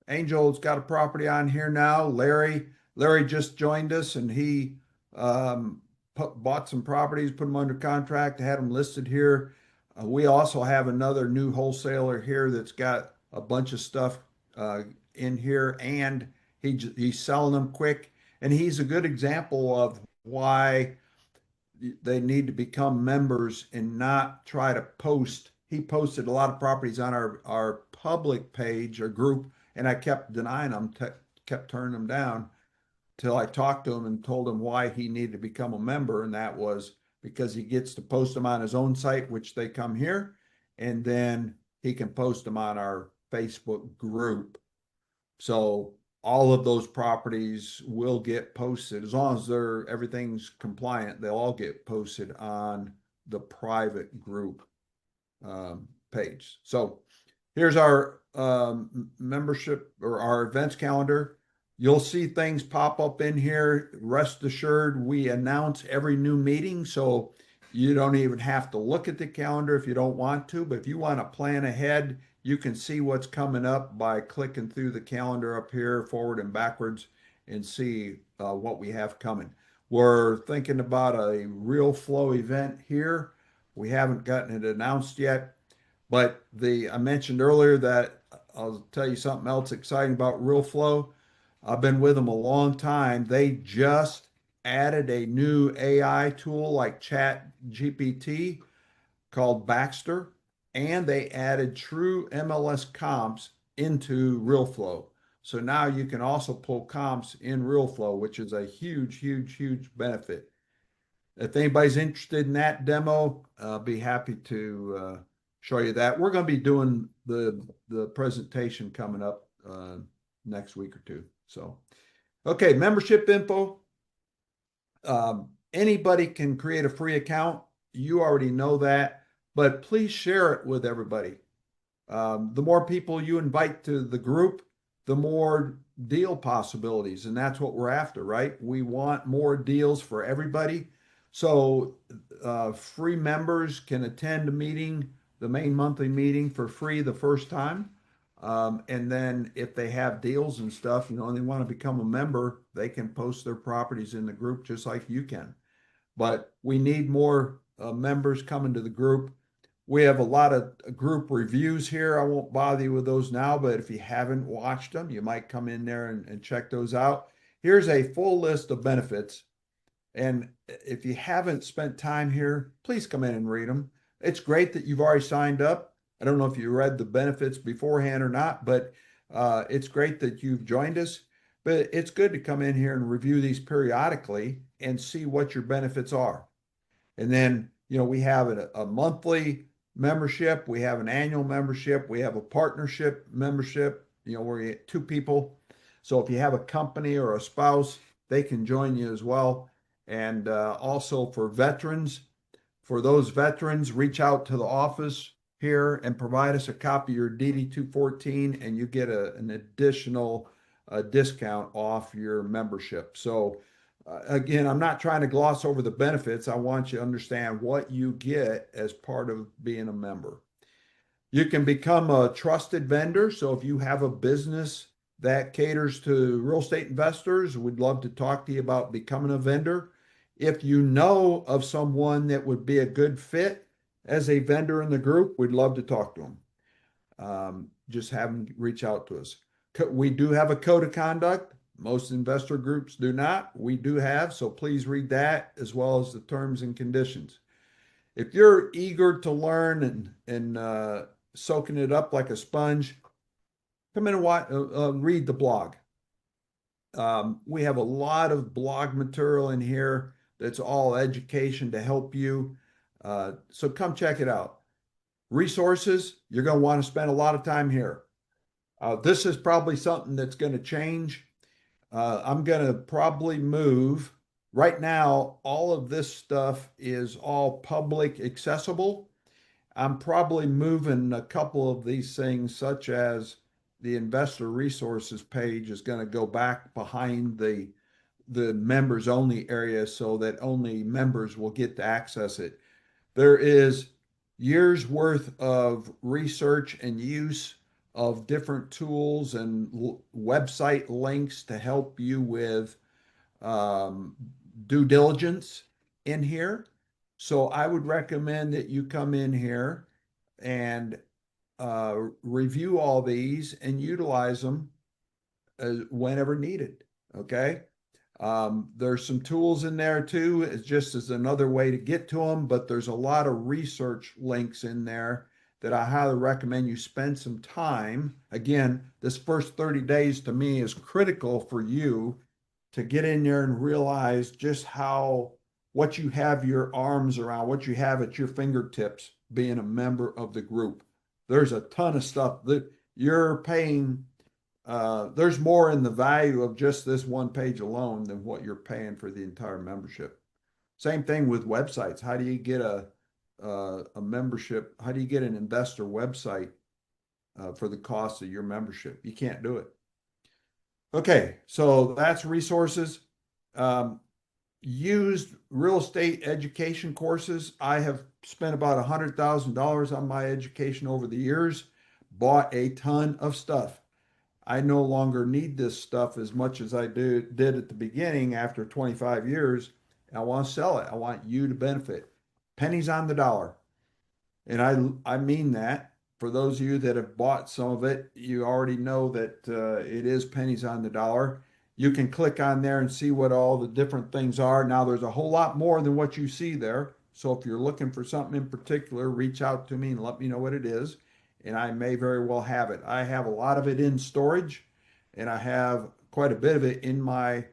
Angel's got a property on here now. Larry just joined us, and he bought some properties, put them under contract, had them listed here. We also have another new wholesaler here that's got a bunch of stuff in here, and he's selling them quick. And he's a good example of why they need to become members and not try to post. He posted a lot of properties on our public page or group, and I kept denying them, kept turning them down till I talked to him and told him why he needed to become a member. And that was because he gets to post them on his own site, which they come here, and then he can post them on our Facebook group. So all of those properties will get posted as long as everything's compliant. They'll all get posted on the private group page. So here's our membership or our events calendar. You'll see things pop up in here. Rest assured, we announce every new meeting, so you don't even have to look at the calendar if you don't want to. But if you want to plan ahead, you can see what's coming up by clicking through the calendar up here, forward and backwards, and see what we have coming. We're thinking about a Real Flow event here. We haven't gotten it announced yet, but I mentioned earlier that I'll tell you something else exciting about Real Flow. I've been with them a long time. They just added a new AI tool like Chat GPT called Baxter, and they added true MLS comps into RealFlow. So now you can also pull comps in RealFlow, which is a huge, huge, huge benefit. If anybody's interested in that demo, I'll be happy to show you that. We're going to be doing the presentation coming up next week or two. So, okay, membership info. Anybody can create a free account. You already know that, but please share it with everybody. The more people you invite to the group, the more deal possibilities, and that's what we're after, right? We want more deals for everybody. So free members can attend a meeting, the main monthly meeting for free the first time. And then if they have deals and stuff, and they want to become a member, they can post their properties in the group just like you can. But we need more members coming to the group. We have a lot of group reviews here. I won't bother you with those now, but if you haven't watched them, you might come in there and check those out. Here's a full list of benefits. And if you haven't spent time here, please come in and read them. It's great that you've already signed up. I don't know if you read the benefits beforehand or not, but it's great that you've joined us. But it's good to come in here and review these periodically and see what your benefits are. And then, we have a monthly membership, we have an annual membership, we have a partnership membership, where you get two people. So if you have a company or a spouse, they can join you as well. And also for veterans, for those veterans, reach out to the office here and provide us a copy of your DD 214, and you get an additional discount off your membership. So again, I'm not trying to gloss over the benefits. I want you to understand what you get as part of being a member. You can become a trusted vendor. So if you have a business that caters to real estate investors, we'd love to talk to you about becoming a vendor. If you know of someone that would be a good fit as a vendor in the group, we'd love to talk to them. Just have them reach out to us. We do have a code of conduct. Most investor groups do not. We do have, so please read that as well as the terms and conditions. If you're eager to learn and soaking it up like a sponge, come in and read the blog. We have a lot of blog material in here that's all education to help you. So come check it out. Resources, you're going to want to spend a lot of time here. This is probably something that's going to change. I'm going to probably move. Right now, all of this stuff is all public accessible. I'm probably moving a couple of these things, such as the investor resources page is going to go back behind the members only area so that only members will get to access it. There is years worth of research and use of different tools and website links to help you with due diligence in here. So I would recommend that you come in here and review all these and utilize them whenever needed. Okay. There's some tools in there too. It's just as another way to get to them, but there's a lot of research links in there that I highly recommend you spend some time. Again, this first 30 days to me is critical for you to get in there and realize just what you have your arms around, what you have at your fingertips being a member of the group. There's a ton of stuff that you're paying. There's more in the value of just this one page alone than what you're paying for the entire membership. Same thing with websites. How do you get a membership? How do you get an investor website for the cost of your membership? You can't do it. Okay, so that's resources. Used real estate education courses. I have spent about $100,000 on my education over the years, bought a ton of stuff. I no longer need this stuff as much as I did at the beginning after 25 years. I want to sell it. I want you to benefit. Pennies on the dollar. And I mean that. For those of you that have bought some of it, you already know that it is pennies on the dollar. You can click on there and see what all the different things are. Now, there's a whole lot more than what you see there. So if you're looking for something in particular, reach out to me and let me know what it is. And I may very well have it. I have a lot of it in storage, and I have quite a bit of it in my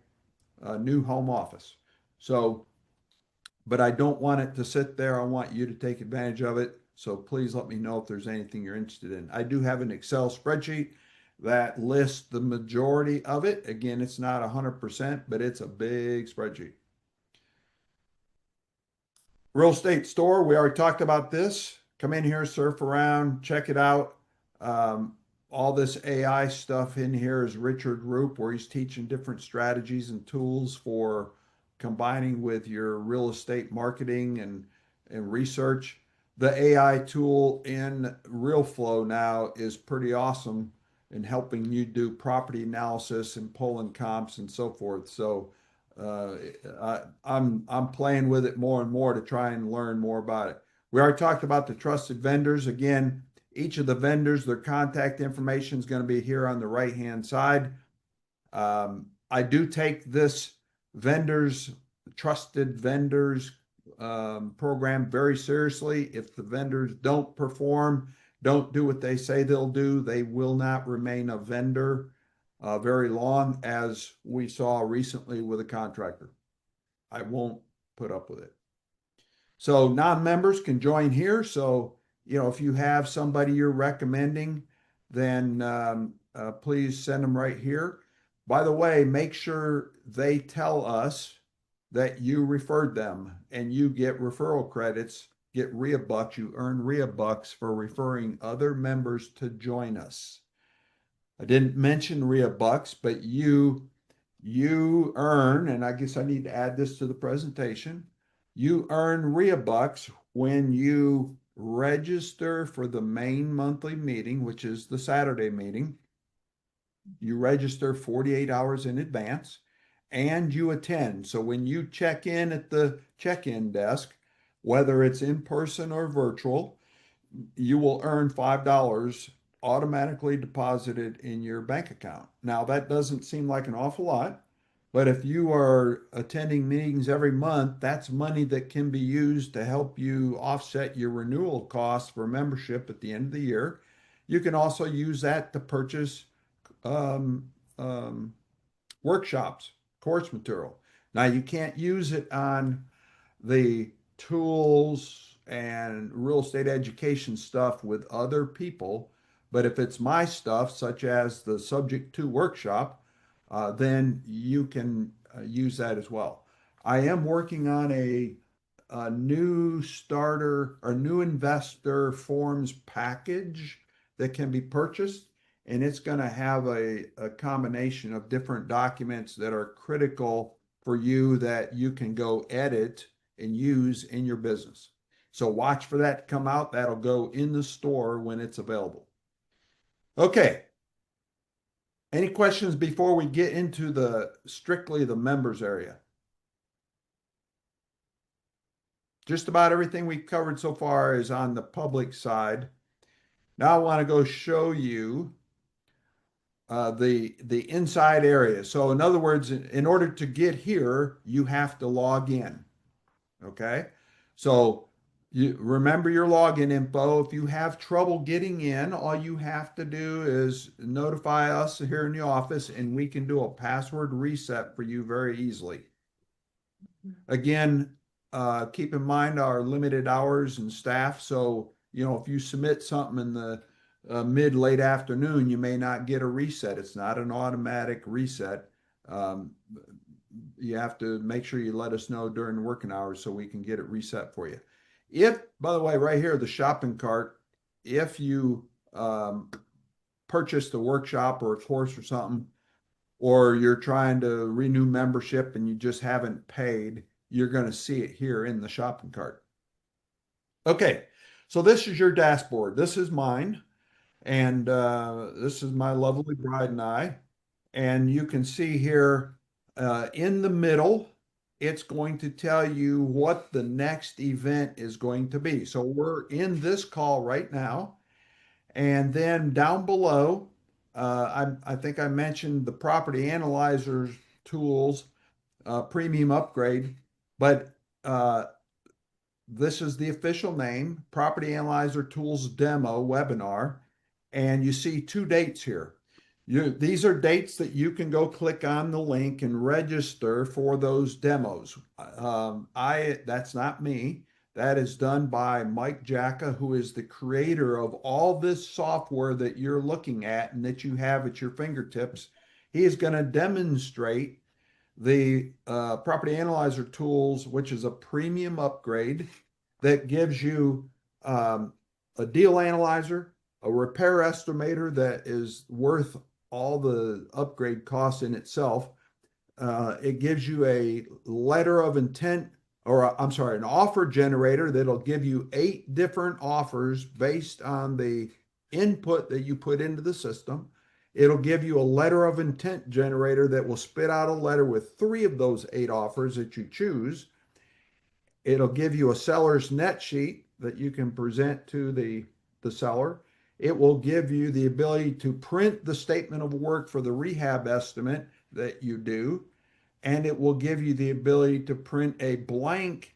new home office. So, but I don't want it to sit there. I want you to take advantage of it. So please let me know if there's anything you're interested in. I do have an Excel spreadsheet that lists the majority of it. Again, it's not 100%, but it's a big spreadsheet. Real estate store, we already talked about this. Come in here, surf around, check it out. All this AI stuff in here is Richard Roop, where he's teaching different strategies and tools for combining with your real estate marketing and research. The AI tool in RealFlow now is pretty awesome in helping you do property analysis and pulling comps and so forth. So I'm playing with it more and more to try and learn more about it. We already talked about the trusted vendors. Again, each of the vendors, their contact information is going to be here on the right-hand side. I do take this trusted vendors program very seriously. If the vendors don't perform, don't do what they say they'll do, they will not remain a vendor very long, as we saw recently with a contractor. I won't put up with it. So non-members can join here. So, if you have somebody you're recommending, then please send them right here. By the way, make sure they tell us that you referred them, and you get referral credits, get REIA bucks. You earn REIA bucks for referring other members to join us. I didn't mention REIA bucks, but you earn, and I guess I need to add this to the presentation. You earn REIA bucks when you register for the main monthly meeting, which is the Saturday meeting. You register 48 hours in advance and you attend. So when you check in at the check-in desk, whether it's in person or virtual, you will earn $5 automatically deposited in your bank account. Now, that doesn't seem like an awful lot, but if you are attending meetings every month, that's money that can be used to help you offset your renewal costs for membership at the end of the year. You can also use that to purchase workshops, course material. Now, you can't use it on the tools and real estate education stuff with other people, but if it's my stuff, such as the subject to workshop, then you can use that as well. I am working on a new starter or new investor forms package that can be purchased, and it's going to have a combination of different documents that are critical for you that you can go edit and use in your business. So watch for that to come out. That'll go in the store when it's available. Okay. Any questions before we get into strictly the members area? Just about everything we've covered so far is on the public side. Now I want to go show you the inside area. So in other words, in order to get here, you have to log in. Okay. So you remember your login info. If you have trouble getting in, all you have to do is notify us here in the office, and we can do a password reset for you very easily. Again, keep in mind our limited hours and staff. So, if you submit something in the late afternoon, you may not get a reset. It's not an automatic reset. You have to make sure you let us know during the working hours so we can get it reset for you. By the way, right here, the shopping cart, if you purchased a workshop or a course or something, or you're trying to renew membership and you just haven't paid, you're going to see it here in the shopping cart. Okay, so this is your dashboard. This is mine, and this is my lovely bride and I. And you can see here in the middle, it's going to tell you what the next event is going to be. So we're in this call right now. And then down below, I think I mentioned the property analyzer tools premium upgrade, but this is the official name, Property Analyzer Tools Demo Webinar. And you see two dates here. These are dates that you can go click on the link and register for those demos. That's not me. That is done by Mike Jacka, who is the creator of all this software that you're looking at and that you have at your fingertips. He is going to demonstrate the Property Analyzer Tools, which is a premium upgrade that gives you a deal analyzer, a repair estimator that is worth all the upgrade costs in itself, it gives you a letter of intent, or I'm sorry, an offer generator that'll give you 8 different offers based on the input that you put into the system. It'll give you a letter of intent generator that will spit out a letter with 3 of those 8 offers that you choose. It'll give you a seller's net sheet that you can present to the seller. It will give you the ability to print the statement of work for the rehab estimate that you do. And it will give you the ability to print a blank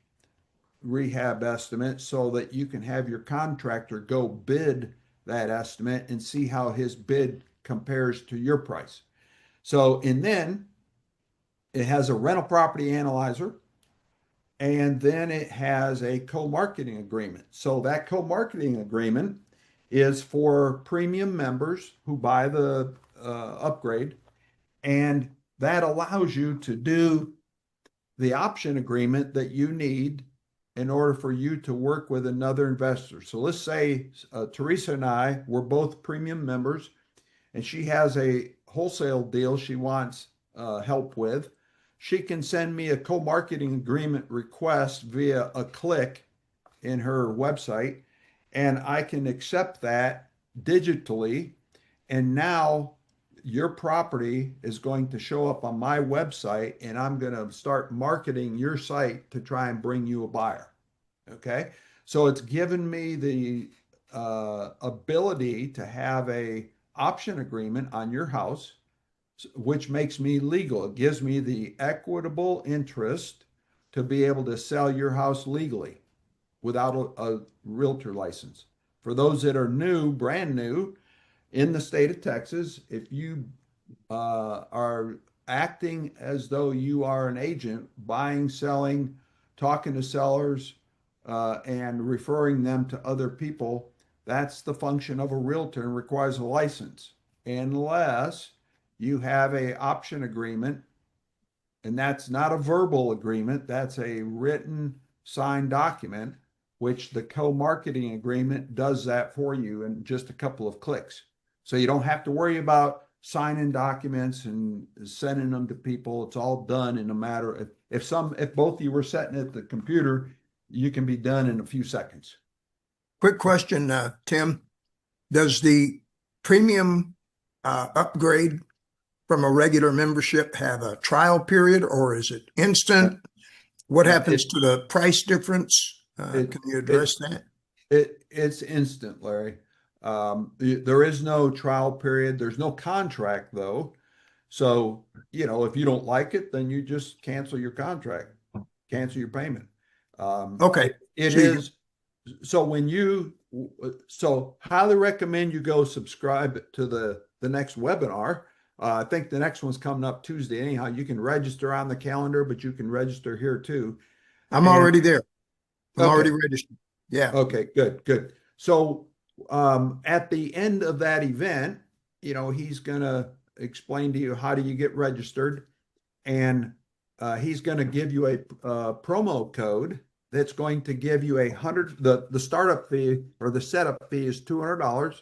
rehab estimate so that you can have your contractor go bid that estimate and see how his bid compares to your price. So, and then it has a rental property analyzer, and then it has a co-marketing agreement. So that co-marketing agreement is for premium members who buy the upgrade, and that allows you to do the option agreement that you need in order for you to work with another investor. So let's say Teresa and I were both premium members, and she has a wholesale deal she wants help with. She can send me a co-marketing agreement request via a click in her website, and I can accept that digitally. And now your property is going to show up on my website, and I'm going to start marketing your site to try and bring you a buyer. Okay. So it's given me the ability to have a option agreement on your house, which makes me legal. It gives me the equitable interest to be able to sell your house legally without a realtor license. For those that are new, brand new in the state of Texas, if you are acting as though you are an agent, buying, selling, talking to sellers, and referring them to other people, that's the function of a realtor and requires a license, unless you have a option agreement, and that's not a verbal agreement, that's a written signed document, which the co-marketing agreement does that for you in just a couple of clicks. So you don't have to worry about signing documents and sending them to people. It's all done in a matter of, if both of you were sitting at the computer, you can be done in a few seconds. Quick question, Tim. Does the premium upgrade from a regular membership have a trial period, or is it instant? What happens to the price difference? Can you address that? It's instant, Larry. There is no trial period. There's no contract, though. So, if you don't like it, then you just cancel your contract, cancel your payment. Okay. So highly recommend you go subscribe to the next webinar. I think the next one's coming up Tuesday. Anyhow, you can register on the calendar, but you can register here too. I'm already there. I'm already registered. Yeah. Okay, good. So at the end of that event, he's going to explain to you how do you get registered, and he's going to give you a promo code that's going to give you the startup fee, or the setup fee, is $200.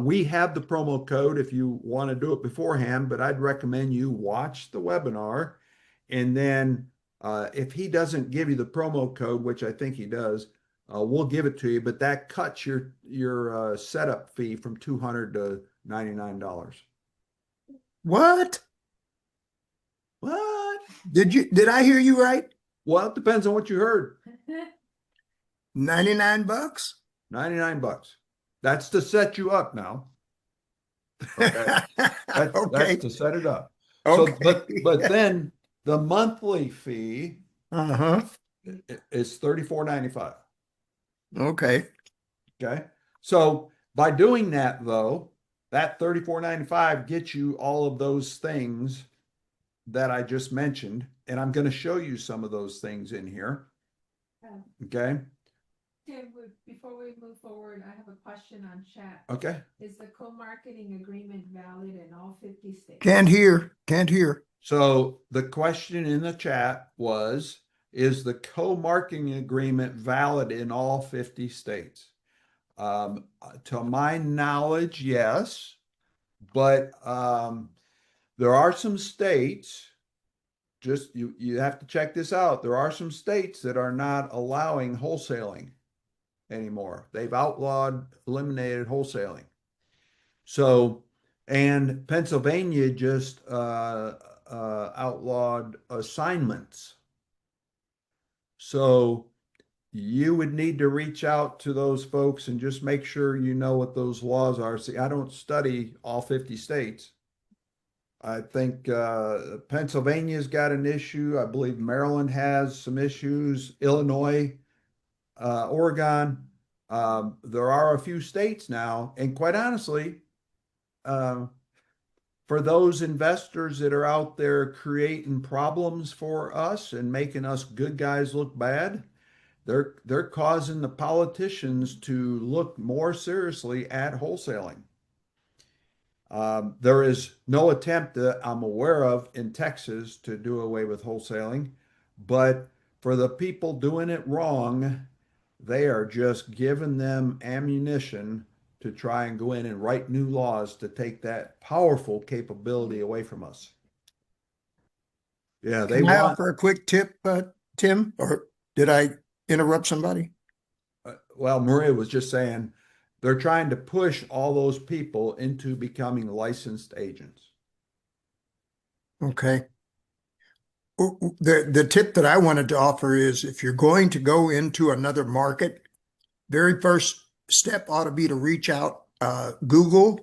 We have the promo code if you want to do it beforehand, but I'd recommend you watch the webinar, and then if he doesn't give you the promo code, which I think he does, we'll give it to you, but that cuts your setup fee from $200 to $99. What? Did I hear you right? Well, it depends on what you heard. $99? $99. That's to set you up now. Okay. That's to set it up. Okay. So, but then the monthly fee is $34.95. Okay. Okay. So by doing that, though, that $34.95 gets you all of those things that I just mentioned, and I'm going to show you some of those things in here. Okay. Tim, before we move forward, I have a question on chat. Okay. Is the co-marketing agreement valid in all 50 states? Can't hear. So the question in the chat was, is the co-marketing agreement valid in all 50 states? To my knowledge, yes, but there are some states just you have to check this out. There are some states that are not allowing wholesaling anymore. They've eliminated wholesaling. So, and Pennsylvania just outlawed assignments. So you would need to reach out to those folks and just make sure you know what those laws are. See, I don't study all 50 states. I think Pennsylvania's got an issue. I believe Maryland has some issues. Illinois, Oregon. There are a few states now, and quite honestly, for those investors that are out there creating problems for us and making us good guys look bad, they're causing the politicians to look more seriously at wholesaling. There is no attempt that I'm aware of in Texas to do away with wholesaling, but for the people doing it wrong, they are just giving them ammunition to try and go in and write new laws to take that powerful capability away from us. Yeah, they Can I want. offer a quick tip, Tim, or did I interrupt somebody? Well, Maria was just saying they're trying to push all those people into becoming licensed agents. Okay. The tip that I wanted to offer is if you're going to go into another market, very first step ought to be to reach out, Google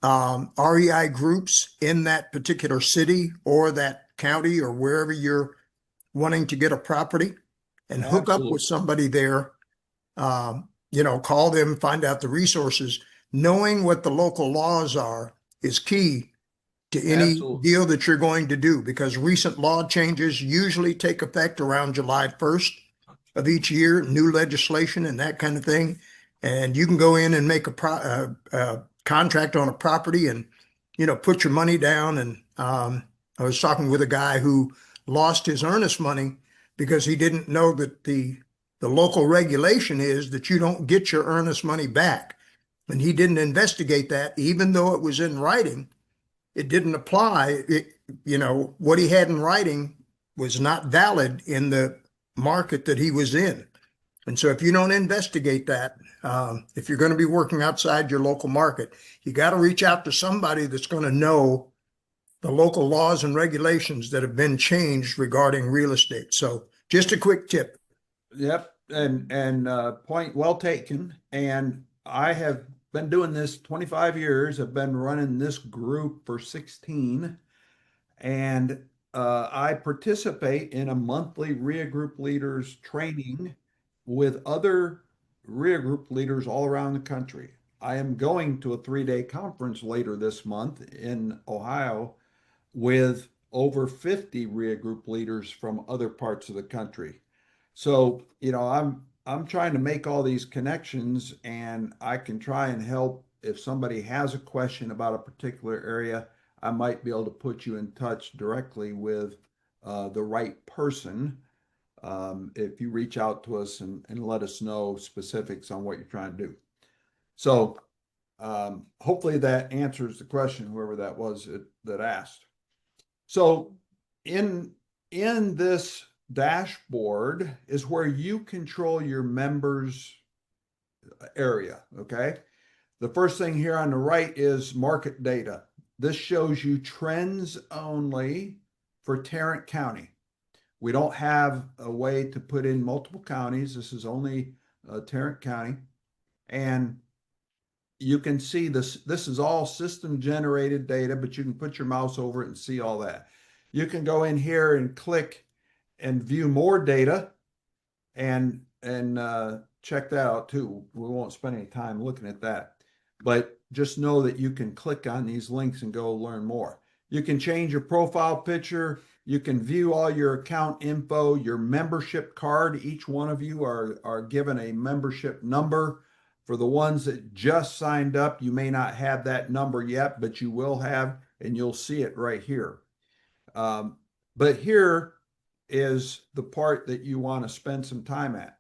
REI groups in that particular city or that county or wherever you're wanting to get a property and hook up with somebody there. Call them, find out the resources. Knowing what the local laws are is key to any deal that you're going to do, because recent law changes usually take effect around July 1st of each year, new legislation and that kind of thing. And you can go in and make a contract on a property and, put your money down. And I was talking with a guy who lost his earnest money because he didn't know that the local regulation is that you don't get your earnest money back. And he didn't investigate that, even though it was in writing. It didn't apply. What he had in writing was not valid in the market that he was in. And so if you don't investigate that, if you're going to be working outside your local market, you got to reach out to somebody that's going to know the local laws and regulations that have been changed regarding real estate. So just a quick tip. Yep. And point well taken. And I have been doing this 25 years. I've been running this group for 16. And I participate in a monthly REI group leaders training with other REI group leaders all around the country. I am going to a 3-day conference later this month in Ohio with over 50 REI group leaders from other parts of the country. So, I'm trying to make all these connections, and I can try and help. If somebody has a question about a particular area, I might be able to put you in touch directly with the right person if you reach out to us and let us know specifics on what you're trying to do. So hopefully that answers the question, whoever that was that asked. So in this dashboard is where you control your members area, okay? The first thing here on the right is market data. This shows you trends only for Tarrant County. We don't have a way to put in multiple counties. This is only Tarrant County. And you can see this is all system generated data, but you can put your mouse over it and see all that. You can go in here and click and view more data and check that out too. We won't spend any time looking at that, but just know that you can click on these links and go learn more. You can change your profile picture. You can view all your account info, your membership card. Each one of you are given a membership number. For the ones that just signed up, you may not have that number yet, but you will have, and you'll see it right here. But here is the part that you want to spend some time at.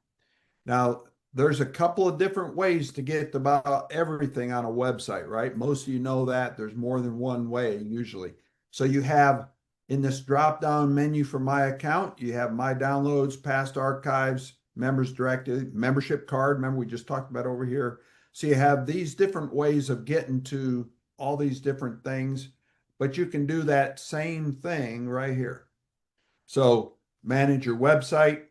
Now, there's a couple of different ways to get about everything on a website, right? Most of you know that there's more than one way usually. So you have In this drop-down menu for my account, you have my downloads, past archives, members directed, membership card. Remember, we just talked about over here. So you have these different ways of getting to all these different things, but you can do that same thing right here. So manage your website.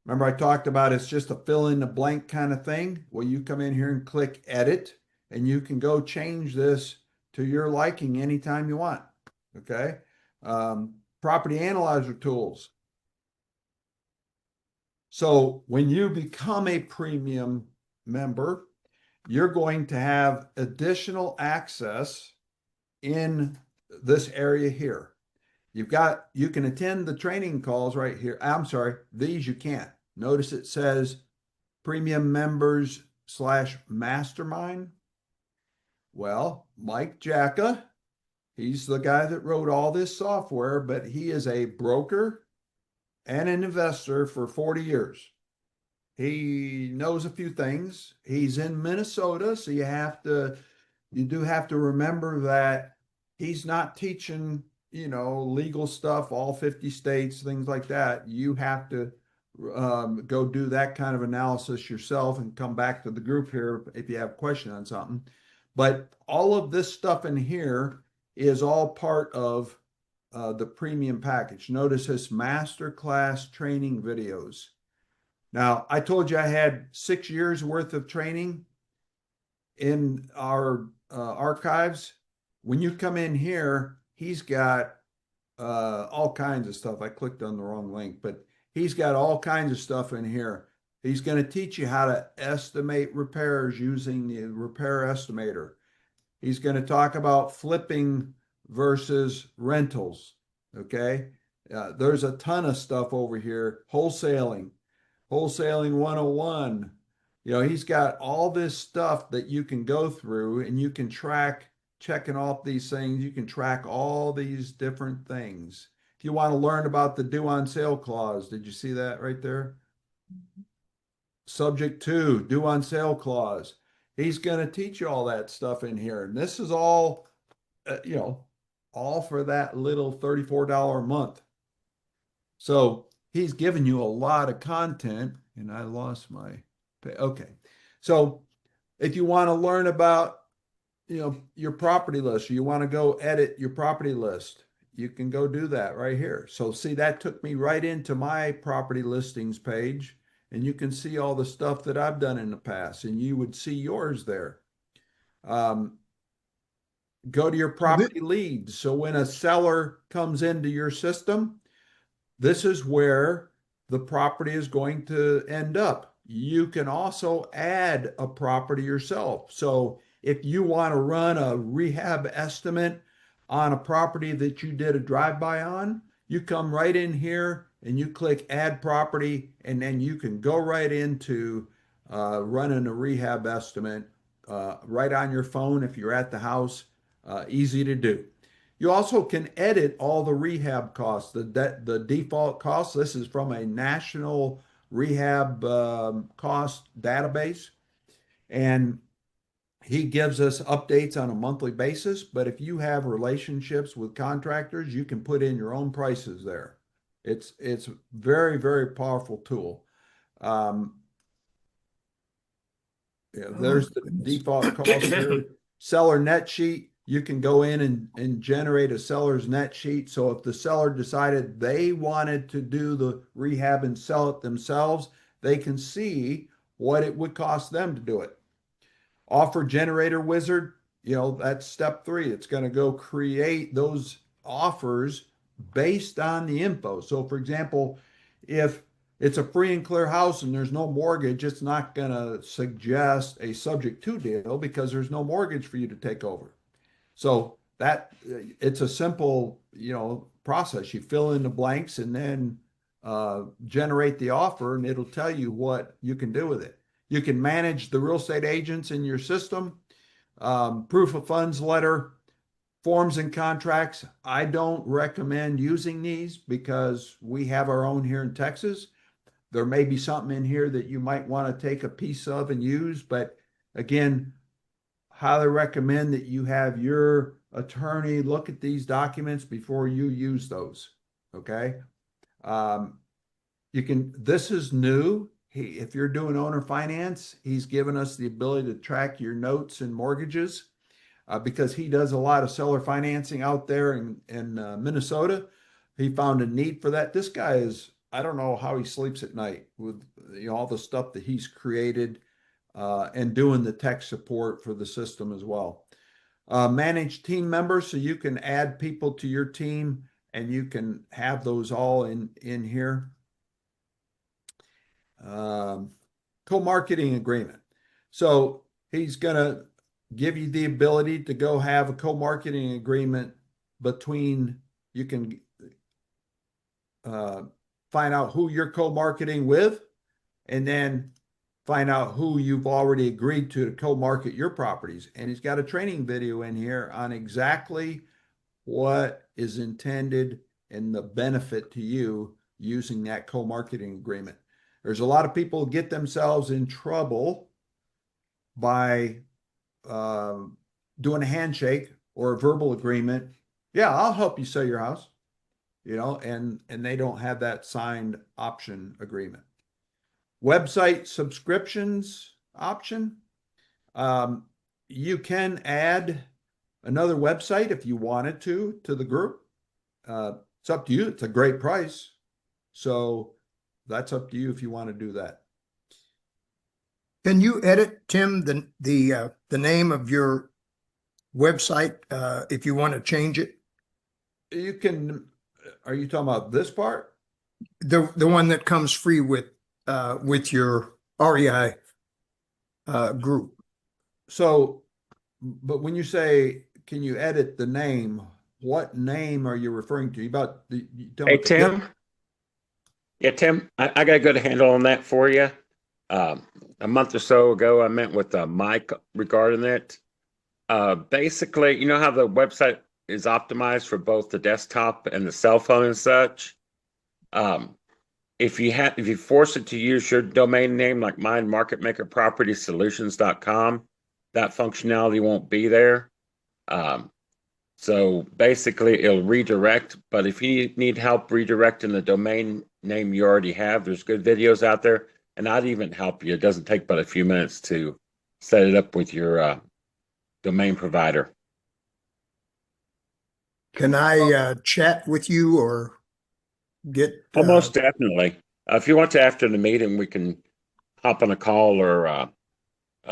Remember I talked about it's just a fill in the blank kind of thing. Well, you come in here and click edit, and you can go change this to your liking anytime you want. Okay. Property analyzer tools. So when you become a premium member, you're going to have additional access in this area here. You can attend the training calls right here. I'm sorry, these you can't. Notice it says premium members / mastermind. Well, Mike Jacka, he's the guy that wrote all this software, but he is a broker and an investor for 40 years. He knows a few things. He's in Minnesota, so you do have to remember that he's not teaching, legal stuff, all 50 states, things like that. You have to go do that kind of analysis yourself and come back to the group here if you have a question on something. But all of this stuff in here is all part of the premium package. Notice this masterclass training videos. Now, I told you I had 6 years worth of training in our archives. When you come in here, he's got all kinds of stuff. I clicked on the wrong link, but he's got all kinds of stuff in here. He's going to teach you how to estimate repairs using the repair estimator. He's going to talk about flipping versus rentals. Okay. There's a ton of stuff over here. Wholesaling 101. He's got all this stuff that you can go through and you can track, checking off these things. You can track all these different things. If you want to learn about the due on sale clause, did you see that right there? Subject to due on sale clause. He's going to teach you all that stuff in here. And this is all, all for that little $34 a month. So he's given you a lot of content, and I lost my, okay. So if you want to learn about, your property list, or you want to go edit your property list, you can go do that right here. So see, that took me right into my property listings page, and you can see all the stuff that I've done in the past, and you would see yours there. Go to your property leads. So when a seller comes into your system, this is where the property is going to end up. You can also add a property yourself. So if you want to run a rehab estimate on a property that you did a drive-by on, you come right in here and you click add property, and then you can go right into running a rehab estimate right on your phone if you're at the house. Easy to do. You also can edit all the rehab costs, the default costs. This is from a national rehab cost database, and he gives us updates on a monthly basis. But if you have relationships with contractors, you can put in your own prices there. It's very, very powerful tool. There's the default cost here. Seller net sheet. You can go in and generate a seller's net sheet. So if the seller decided they wanted to do the rehab and sell it themselves, they can see what it would cost them to do it. Offer generator wizard, that's step 3. It's going to go create those offers based on the info. So for example, if it's a free and clear house and there's no mortgage, it's not going to suggest a subject to deal because there's no mortgage for you to take over. So that it's a simple, process. You fill in the blanks and then generate the offer, and it'll tell you what you can do with it. You can manage the real estate agents in your system, proof of funds letter, forms and contracts. I don't recommend using these because we have our own here in Texas. There may be something in here that you might want to take a piece of and use, but again, highly recommend that you have your attorney look at these documents before you use those. Okay. This is new. If you're doing owner finance, he's given us the ability to track your notes and mortgages because he does a lot of seller financing out there in Minnesota. He found a need for that. This guy is, I don't know how he sleeps at night with all the stuff that he's created and doing the tech support for the system as well. Manage team members, so you can add people to your team and you can have those all in here. Co-marketing agreement. So he's going to give you the ability to go have a co-marketing agreement between, you can find out who you're co-marketing with and then find out who you've already agreed to co-market your properties. And he's got a training video in here on exactly what is intended and the benefit to you using that co-marketing agreement. There's a lot of people who get themselves in trouble by doing a handshake or a verbal agreement. Yeah, I'll help you sell your house, and they don't have that signed option agreement. Website subscriptions option. You can add another website if you wanted to the group. It's up to you. It's a great price. So that's up to you if you want to do that. Can you edit, Tim, the name of your website if you want to change it? You can. Are you talking about this part? The one that comes free with your REI group. So, but when you say, can you edit the name? What name are you referring to? Hey, Tim. Yeah, Tim, I got a good handle on that for you. A month or so ago, I met with Mike regarding it. Basically, you know how the website is optimized for both the desktop and the cell phone and such. If you force it to use your domain name like mine, marketmakerpropertysolutions.com, that functionality won't be there. So basically, it'll redirect. But if you need help redirecting the domain name you already have, there's good videos out there. And I'd even help you. It doesn't take but a few minutes to set it up with your domain provider. Can I chat with you or get? Most definitely. If you want to, after the meeting, we can hop on a call or a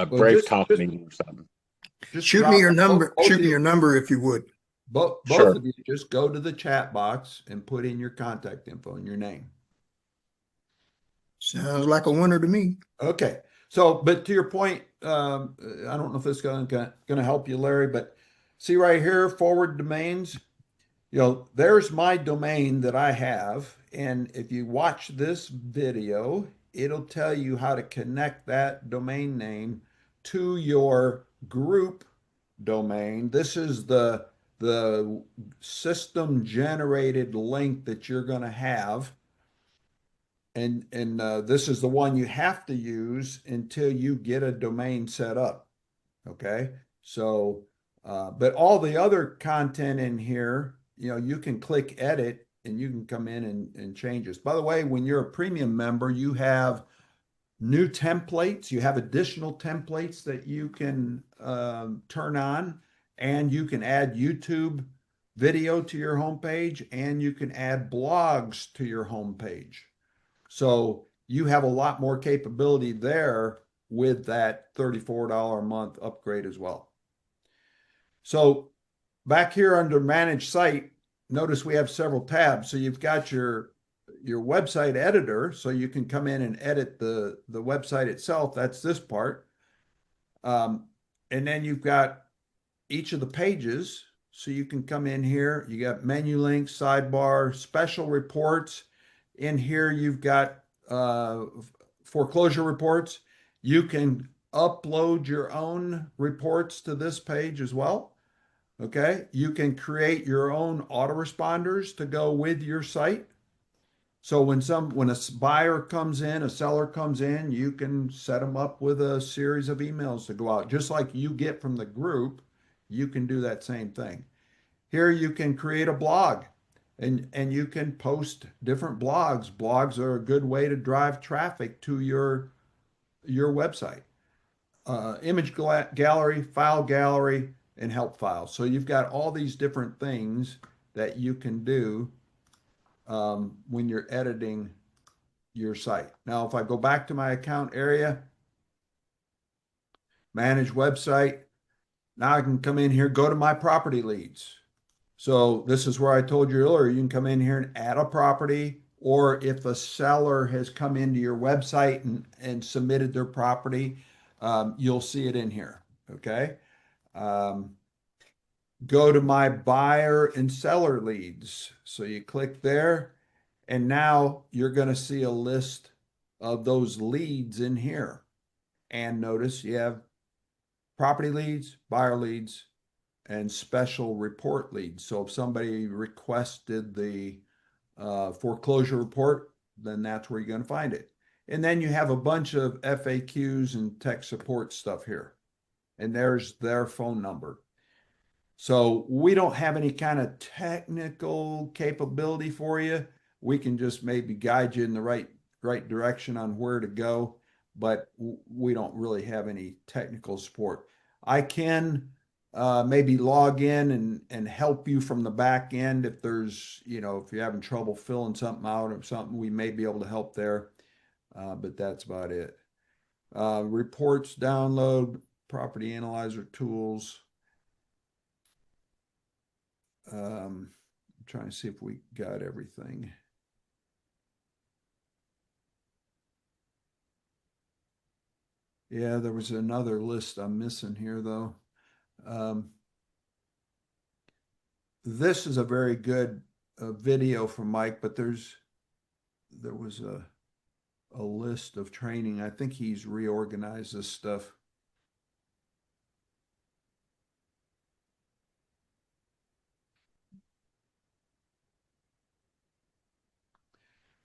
break talk meeting or something. Shoot me your number. Shoot me your number if you would. Both of you just go to the chat box and put in your contact info and your name. Sounds like a winner to me. Okay. So, but to your point, I don't know if it's going to help you, Larry, but see right here, forward domains, there's my domain that I have. And if you watch this video, it'll tell you how to connect that domain name to your group domain. This is the system generated link that you're going to have. And this is the one you have to use until you get a domain set up. Okay. So, but all the other content in here, you can click edit and you can come in and change this. By the way, when you're a premium member, you have new templates. You have additional templates that you can turn on, and you can add YouTube video to your homepage, and you can add blogs to your homepage. So you have a lot more capability there with that $34 a month upgrade as well. So back here under Manage Site, notice we have several tabs. So you've got your website editor, so you can come in and edit the website itself. That's this part. And then you've got each of the pages. So you can come in here. You got menu links, sidebar, special reports. In here, you've got foreclosure reports. You can upload your own reports to this page as well. Okay. You can create your own autoresponders to go with your site. So when a buyer comes in, a seller comes in, you can set them up with a series of emails to go out. Just like you get from the group, you can do that same thing. Here you can create a blog and you can post different blogs. Blogs are a good way to drive traffic to your website. Image gallery, file gallery, and help files. So you've got all these different things that you can do when you're editing your site. Now, if I go back to my account area, manage website, now I can come in here, go to my property leads. So this is where I told you earlier, you can come in here and add a property, or if a seller has come into your website and submitted their property, you'll see it in here, okay? Go to my buyer and seller leads. So you click there, and now you're going to see a list of those leads in here. And notice you have property leads, buyer leads, and special report leads. So if somebody requested the foreclosure report, then that's where you're going to find it. And then you have a bunch of FAQs and tech support stuff here. And there's their phone number. So we don't have any kind of technical capability for you. We can just maybe guide you in the right direction on where to go, but we don't really have any technical support. I can maybe log in and help you from the back end if there's, if you're having trouble filling something out or something, we may be able to help there, but that's about it. Reports, download, property analyzer tools. I'm trying to see if we got everything. Yeah, there was another list I'm missing here, though. This is a very good video from Mike, but there was a list of training. I think he's reorganized this stuff.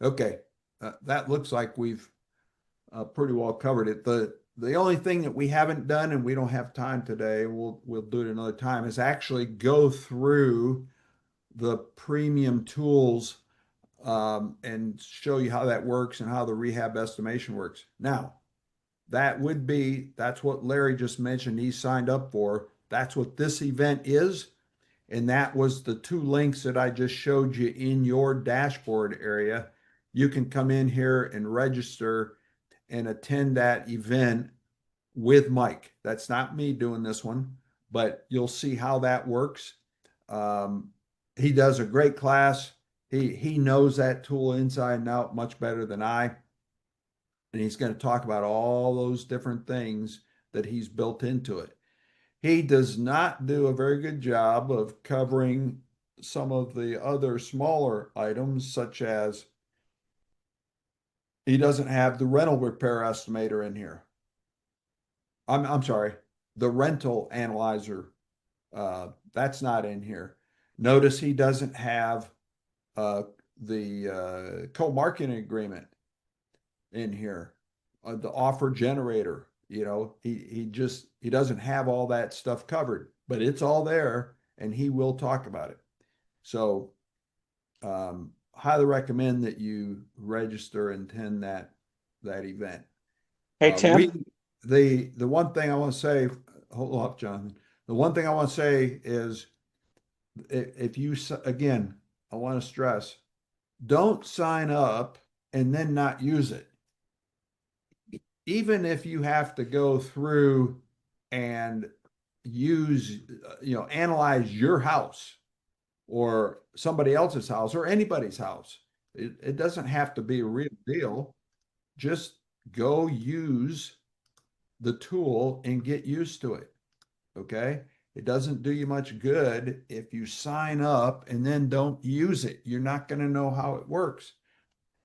Okay, that looks like we've pretty well covered it. The only thing that we haven't done, and we don't have time today, we'll do it another time, is actually go through the premium tools and show you how that works and how the rehab estimation works. Now, that's what Larry just mentioned he signed up for. That's what this event is. And that was the two links that I just showed you in your dashboard area. You can come in here and register and attend that event with Mike. That's not me doing this one, but you'll see how that works. He does a great class. He knows that tool inside and out much better than I. And he's going to talk about all those different things that he's built into it. He does not do a very good job of covering some of the other smaller items, such as he doesn't have the rental repair estimator in here. I'm sorry, the rental analyzer. That's not in here. Notice he doesn't have the co-marketing agreement in here. The offer generator, he doesn't have all that stuff covered, but it's all there and he will talk about it. So highly recommend that you register and attend that event. Hey, Tim. The one thing I want to say, hold up, Jonathan. The one thing I want to say is if you, again, I want to stress, don't sign up and then not use it. Even if you have to go through and use, analyze your house or somebody else's house or anybody's house, it doesn't have to be a real deal. Just go use the tool and get used to it. Okay. It doesn't do you much good if you sign up and then don't use it. You're not going to know how it works.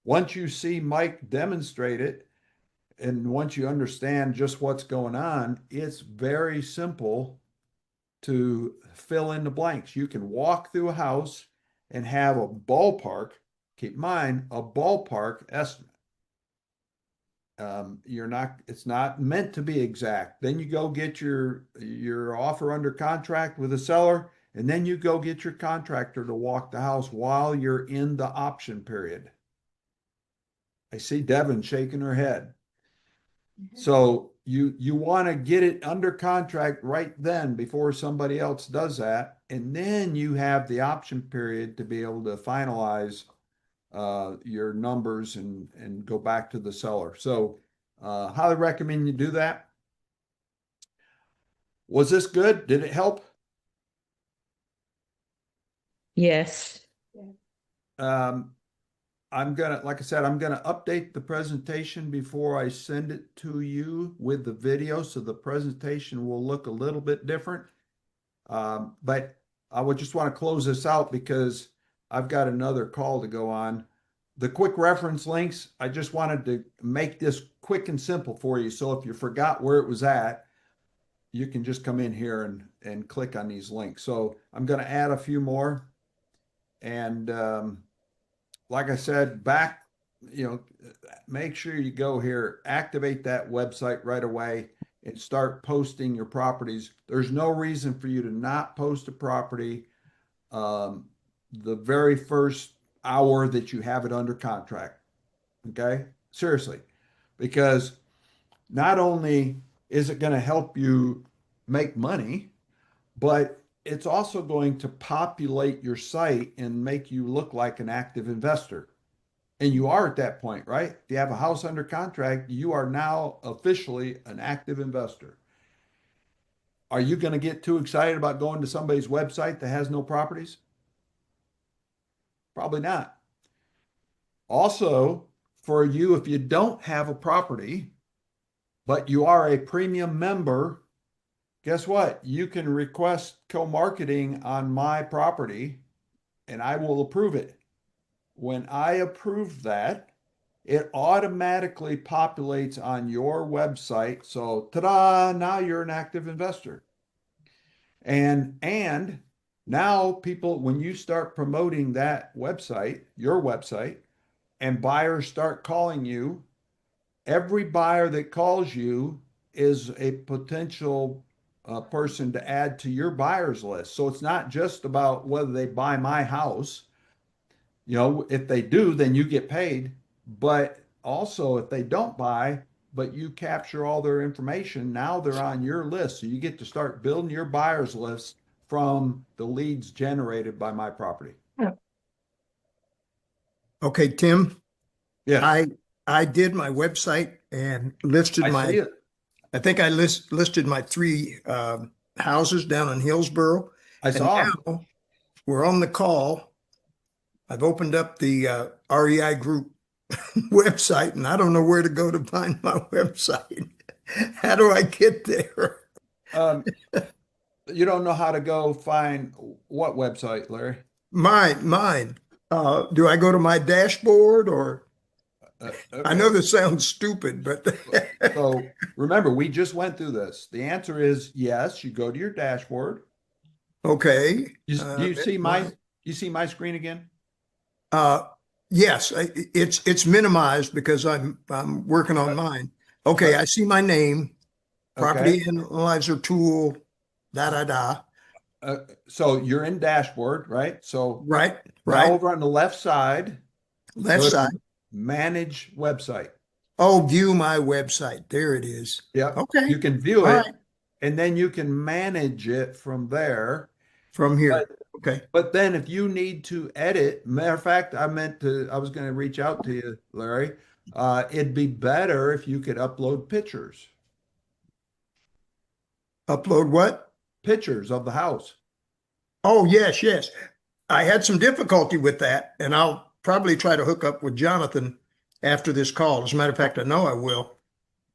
Once you see Mike demonstrate it, and once you understand just what's going on, it's very simple to fill in the blanks. You can walk through a house and have a ballpark, keep in mind, a ballpark estimate. It's not meant to be exact. Then you go get your offer under contract with a seller and then you go get your contractor to walk the house while you're in the option period. I see Devin shaking her head. So you want to get it under contract right then before somebody else does that, and then you have the option period to be able to finalize your numbers and go back to the seller. So highly recommend you do that. Was this good? Did it help? Yes. Like I said, I'm gonna update the presentation before I send it to you with the video, so the presentation will look a little bit different. But I would just want to close this out because I've got another call to go on. The quick reference links, I just wanted to make this quick and simple for you. So if you forgot where it was at, you can just come in here and click on these links. So I'm going to add a few more. And like I said, make sure you go here, activate that website right away and start posting your properties. There's no reason for you to not post a property the very first hour that you have it under contract. Okay? Seriously. Because not only is it going to help you make money, but it's also going to populate your site and make you look like an active investor. And you are at that point, right? If you have a house under contract, you are now officially an active investor. Are you going to get too excited about going to somebody's website that has no properties? Probably not. Also, for you, if you don't have a property, but you are a premium member, guess what? You can request co-marketing on my property and I will approve it. When I approve that, it automatically populates on your website. So, ta-da, now you're an active investor. And now people, when you start promoting that website, your website, and buyers start calling you, every buyer that calls you is a potential person to add to your buyers list. So it's not just about whether they buy my house. If they do, then you get paid. But also, if they don't buy, but you capture all their information, now they're on your list. So you get to start building your buyers list from the leads generated by my property. Okay, Tim, Yeah, I did my website and listed I see it. I think I listed my three houses down in Hillsboro. I And saw 'em. now we're on the call. I've opened up the REI Group website, and I don't know where to go to find my website. How do I get there? You don't know how to go find what website, Larry? Mine. Do I go to my dashboard or? I know this sounds stupid, but So remember, we just went through this. The answer is yes. You go to your dashboard. okay. Do you see my screen again? Yes, it's minimized because I'm working on mine. Okay, I see my name, property analyzer tool, da. So you're in dashboard, right? So Right. now over on the left side, Left go to side. manage website. Oh, view my website. There it is. Yep. Okay. You can view All it, right. and then you can manage it from there. From here. Okay. But then if you need to edit, matter of fact, I was going to reach out to you, Larry. It'd be better if you could upload pictures. Upload what? Pictures of the house. Oh, yes. I had some difficulty with that, and I'll probably try to hook up with Jonathan after this call. As a matter of fact, I know I will,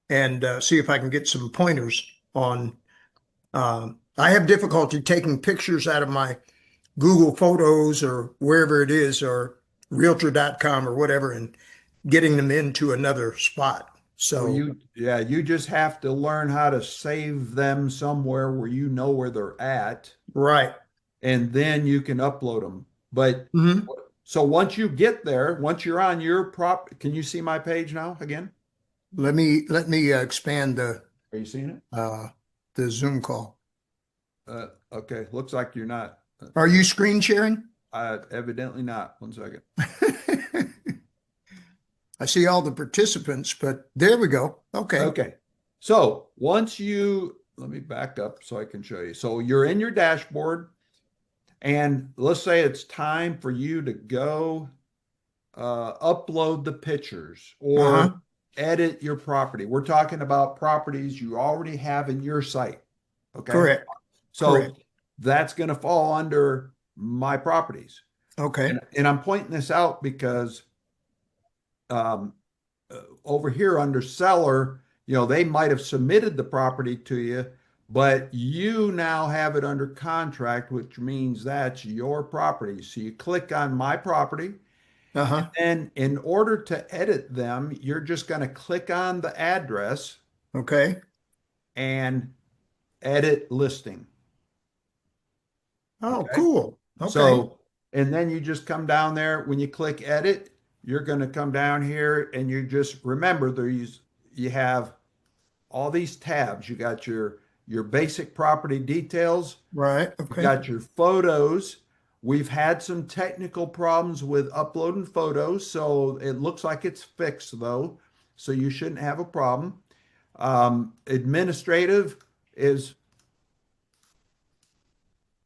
and see if I can get some pointers on. I have difficulty taking pictures out of my Google Photos or wherever it is, or Realtor.com or whatever, and getting them into another spot. So you just have to learn how to save them somewhere where you know where they're at. Right. And then you can upload them. But so once you get there, once you're on your can you see my page now again? Let me expand the. Are you seeing it? The Zoom call. Okay, looks like you're not. Are you screen sharing? Evidently not. One second. I see all the participants, but there we go. Okay. Okay. So once let me back up so I can show you. So you're in your dashboard, and let's say it's time for you to go upload the pictures or Uh-huh. edit your property. We're talking about properties you already have in your site. Okay. Correct. So Correct. that's going to fall under my properties. Okay. And I'm pointing this out because over here under seller, they might have submitted the property to you, but you now have it under contract, which means that's your property. So you click on my property, Uh-huh. and in order to edit them, you're just going to click on the address Okay. and edit listing. Oh, Okay. cool. Okay. So, and then you just come down there. When you click edit, you're going to come down here and you just remember you have all these tabs. You got your basic property details. Right. You Okay. got your photos. We've had some technical problems with uploading photos, so it looks like it's fixed though. So you shouldn't have a problem. Administrative is,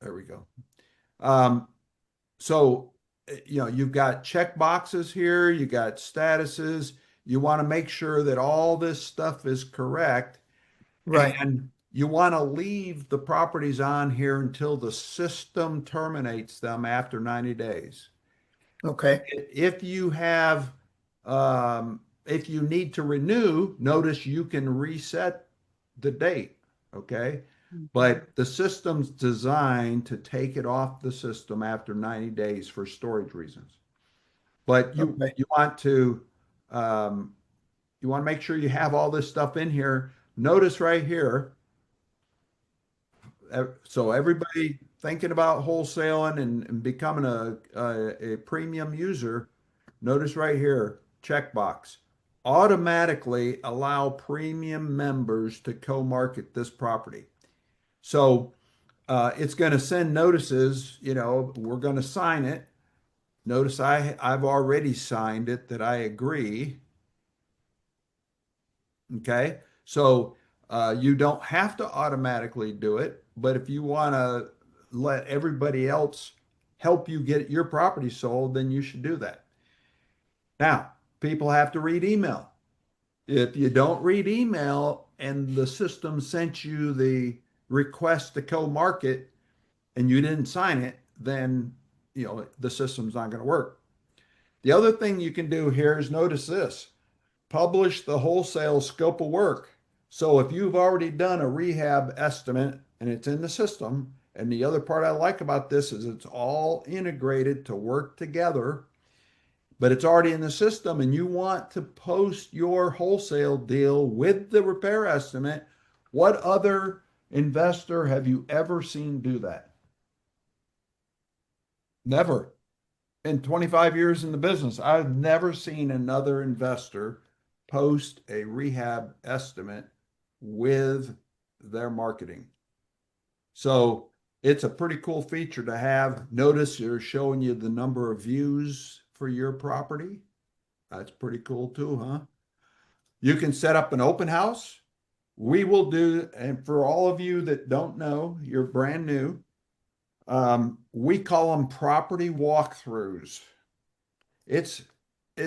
there we go. So, you've got check boxes here, you got statuses. You want to make sure that all this stuff is correct. Right. And you want to leave the properties on here until the system terminates them after 90 days. Okay. If you have, if you need to renew, notice you can reset the date. Okay. But the system's designed to take it off the system after 90 days for storage reasons. But Okay. you want to make sure you have all this stuff in here. Notice right here. So everybody thinking about wholesaling and becoming a premium user, notice right here, checkbox. Automatically allow premium members to co-market this property. So it's going to send notices, we're going to sign it. Notice I've already signed it that I agree. Okay. So you don't have to automatically do it, but if you want to let everybody else help you get your property sold, then you should do that. Now, people have to read email. If you don't read email and the system sent you the request to co-market and you didn't sign it, then the system's not going to work. The other thing you can do here is notice this. Publish the wholesale scope of work. So if you've already done a rehab estimate and it's in the system, and the other part I like about this is it's all integrated to work together, but it's already in the system and you want to post your wholesale deal with the repair estimate, what other investor have you ever seen do that? Never. In 25 years in the business, I've never seen another investor post a rehab estimate with their marketing. So it's a pretty cool feature to have. Notice you're showing you the number of views for your property. That's pretty cool too, huh? You can set up an open house. We will do, and for all of you that don't know, you're brand new, we call them property walkthroughs. It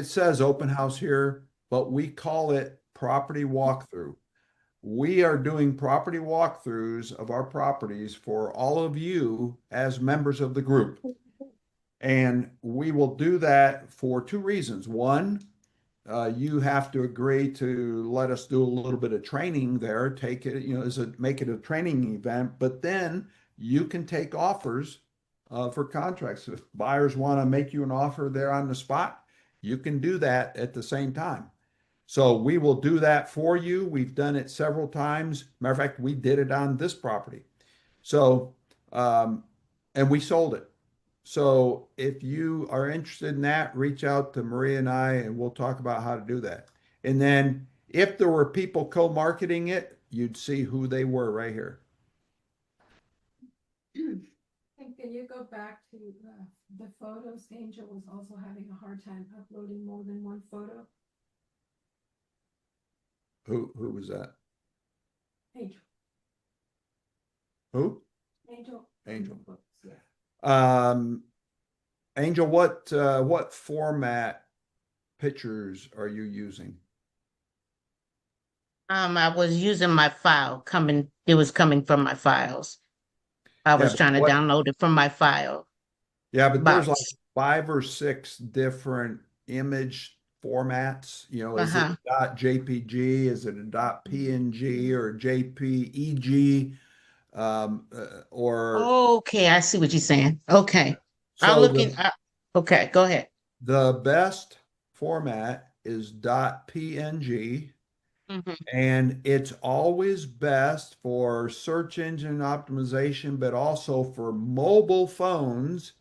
says open house here, but we call it property walkthrough. We are doing property walkthroughs of our properties for all of you as members of the group. And we will do that for two reasons. One, you have to agree to let us do a little bit of training there, take it, make it a training event, but then you can take offers for contracts. If buyers want to make you an offer there on the spot, you can do that at the same time. So we will do that for you. We've done it several times. Matter of fact, we did it on this property. So, and we sold it. So if you are interested in that, reach out to Maria and I, and we'll talk about how to do that. And then if there were people co-marketing it, you'd see who they were right here. Thank can you go back to the photos? Angel was also having a hard time uploading more than one photo. Who was that? Angel, Who? Angel. Angel. Books, yeah. Angel, what format pictures are you using? I was using my file it was coming from my files. I was but trying to what- download it from my file Yeah, but there's like box. 5 or 6 different image formats. You know, is it Uh-huh. .jpg? Is it a .png or JPEG? Or Okay, I see what you're saying. Okay. I'll so look in. Okay, go ahead. the best format is .png. Mhm. And it's always best for search engine optimization, but also for mobile phones.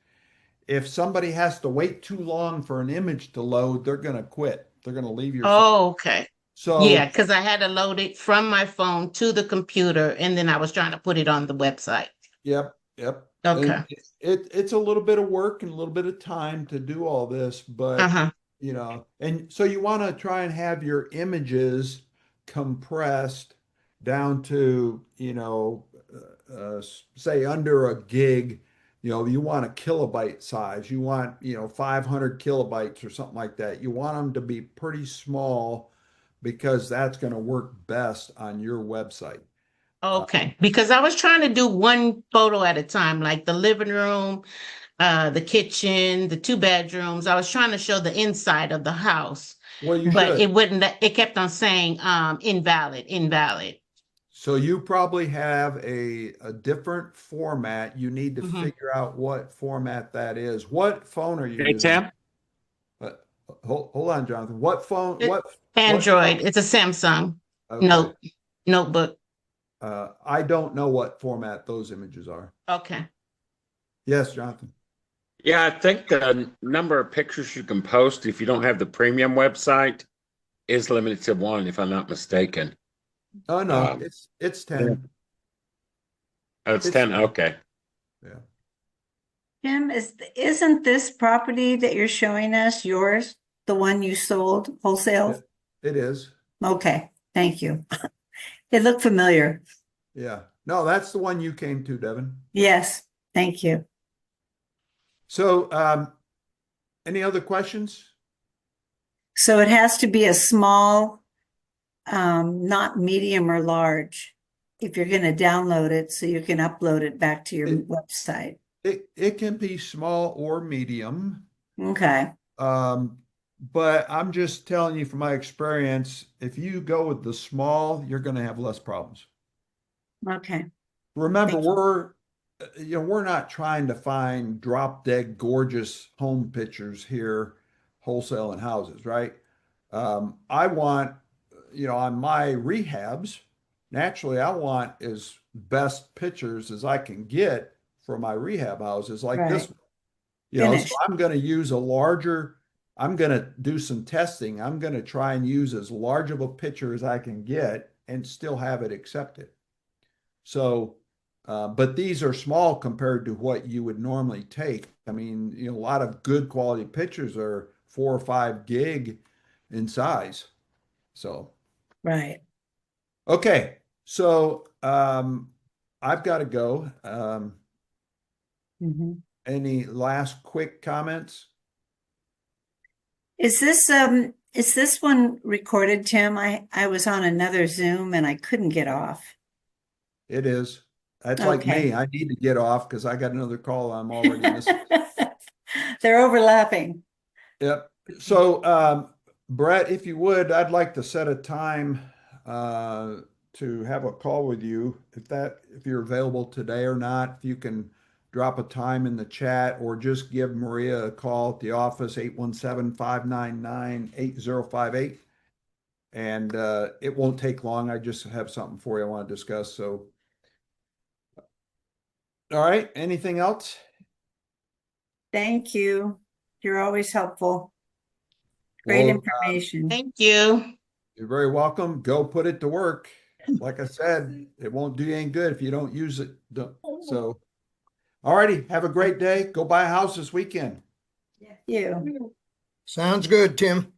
If somebody has to wait too long for an image to load, they're going to quit. They're going to leave your phone. Oh, okay. Yeah, So, because I had to load it from my phone to the computer, and then I was trying to put it on the website. yep, yep. Okay. And it's a little bit of work and a little bit of time to do all this, but Uh-huh. and so you want to try and have your images compressed down to, say under a gig. You want a kilobyte size. You want, 500 kilobytes or something like that. You want them to be pretty small because that's going to work best on your website. Okay. Because I was trying to do one photo at a time, like the living room, the kitchen, the 2 bedrooms. I was trying to show the inside of the house, Well, you but should. it wouldn't, it kept on saying invalid, invalid. So you probably have a different format. You need to Mhm. figure out what format that is. What phone are you Hey, using? Tim? Uh, hold on, Jonathan. What phone? It- What Android. phone? It's a Samsung Okay. notebook. I don't know what format those images are. Okay. Yes, Jonathan. Yeah, I think the number of pictures you can post if you don't have the premium website is limited to 1, if I'm not mistaken. Oh no, Um, it's 10. Oh, it's It's 10. Okay. Yeah. Tim, isn't this property that you're showing us yours, the one you sold wholesale? It is. Okay, thank you. It looked familiar. Yeah. No, that's the one you came to, Devin. Yes, thank you. So, any other questions? So it has to be a small, not medium or large, if you're going to download it so you can upload it back to your website. It can be small or medium. Okay, But I'm just telling you from my experience, if you go with the small, you're going to have less problems. okay. Remember, Thank you. we're not trying to find drop dead gorgeous home pictures here, wholesale and houses, right? I want, on my rehabs, naturally, I want as best pictures as I can get for my rehab houses like this Right. one. So Finished. I'm going to use I'm going to do some testing. I'm going to try and use as large of a picture as I can get and still have it accepted. So, but these are small compared to what you would normally take. I mean, a lot of good quality pictures are 4 or 5 gig in size. So, Right. okay. So, I've got to go. Mhm. Any last quick comments? Is this one recorded, Tim? I was on another Zoom and I couldn't get off. It is. That's like Okay. me. I need to get off because I got another call I'm already missing. They're overlapping. Yep. So, Brett, if you would, I'd like to set a time to have a call with you if you're available today or not. If you can drop a time in the chat or just give Maria a call at the office, 817-599-8058. And it won't take long. I just have something for you I want to discuss. So, all right. Anything else? Thank you. You're always helpful. Great Well, information. Thank you. you're very welcome. Go put it to work. Like I said, it won't do you any good if you don't use it. So, All righty. Have a great day. Go buy a house this weekend. You. Sounds good, Tim.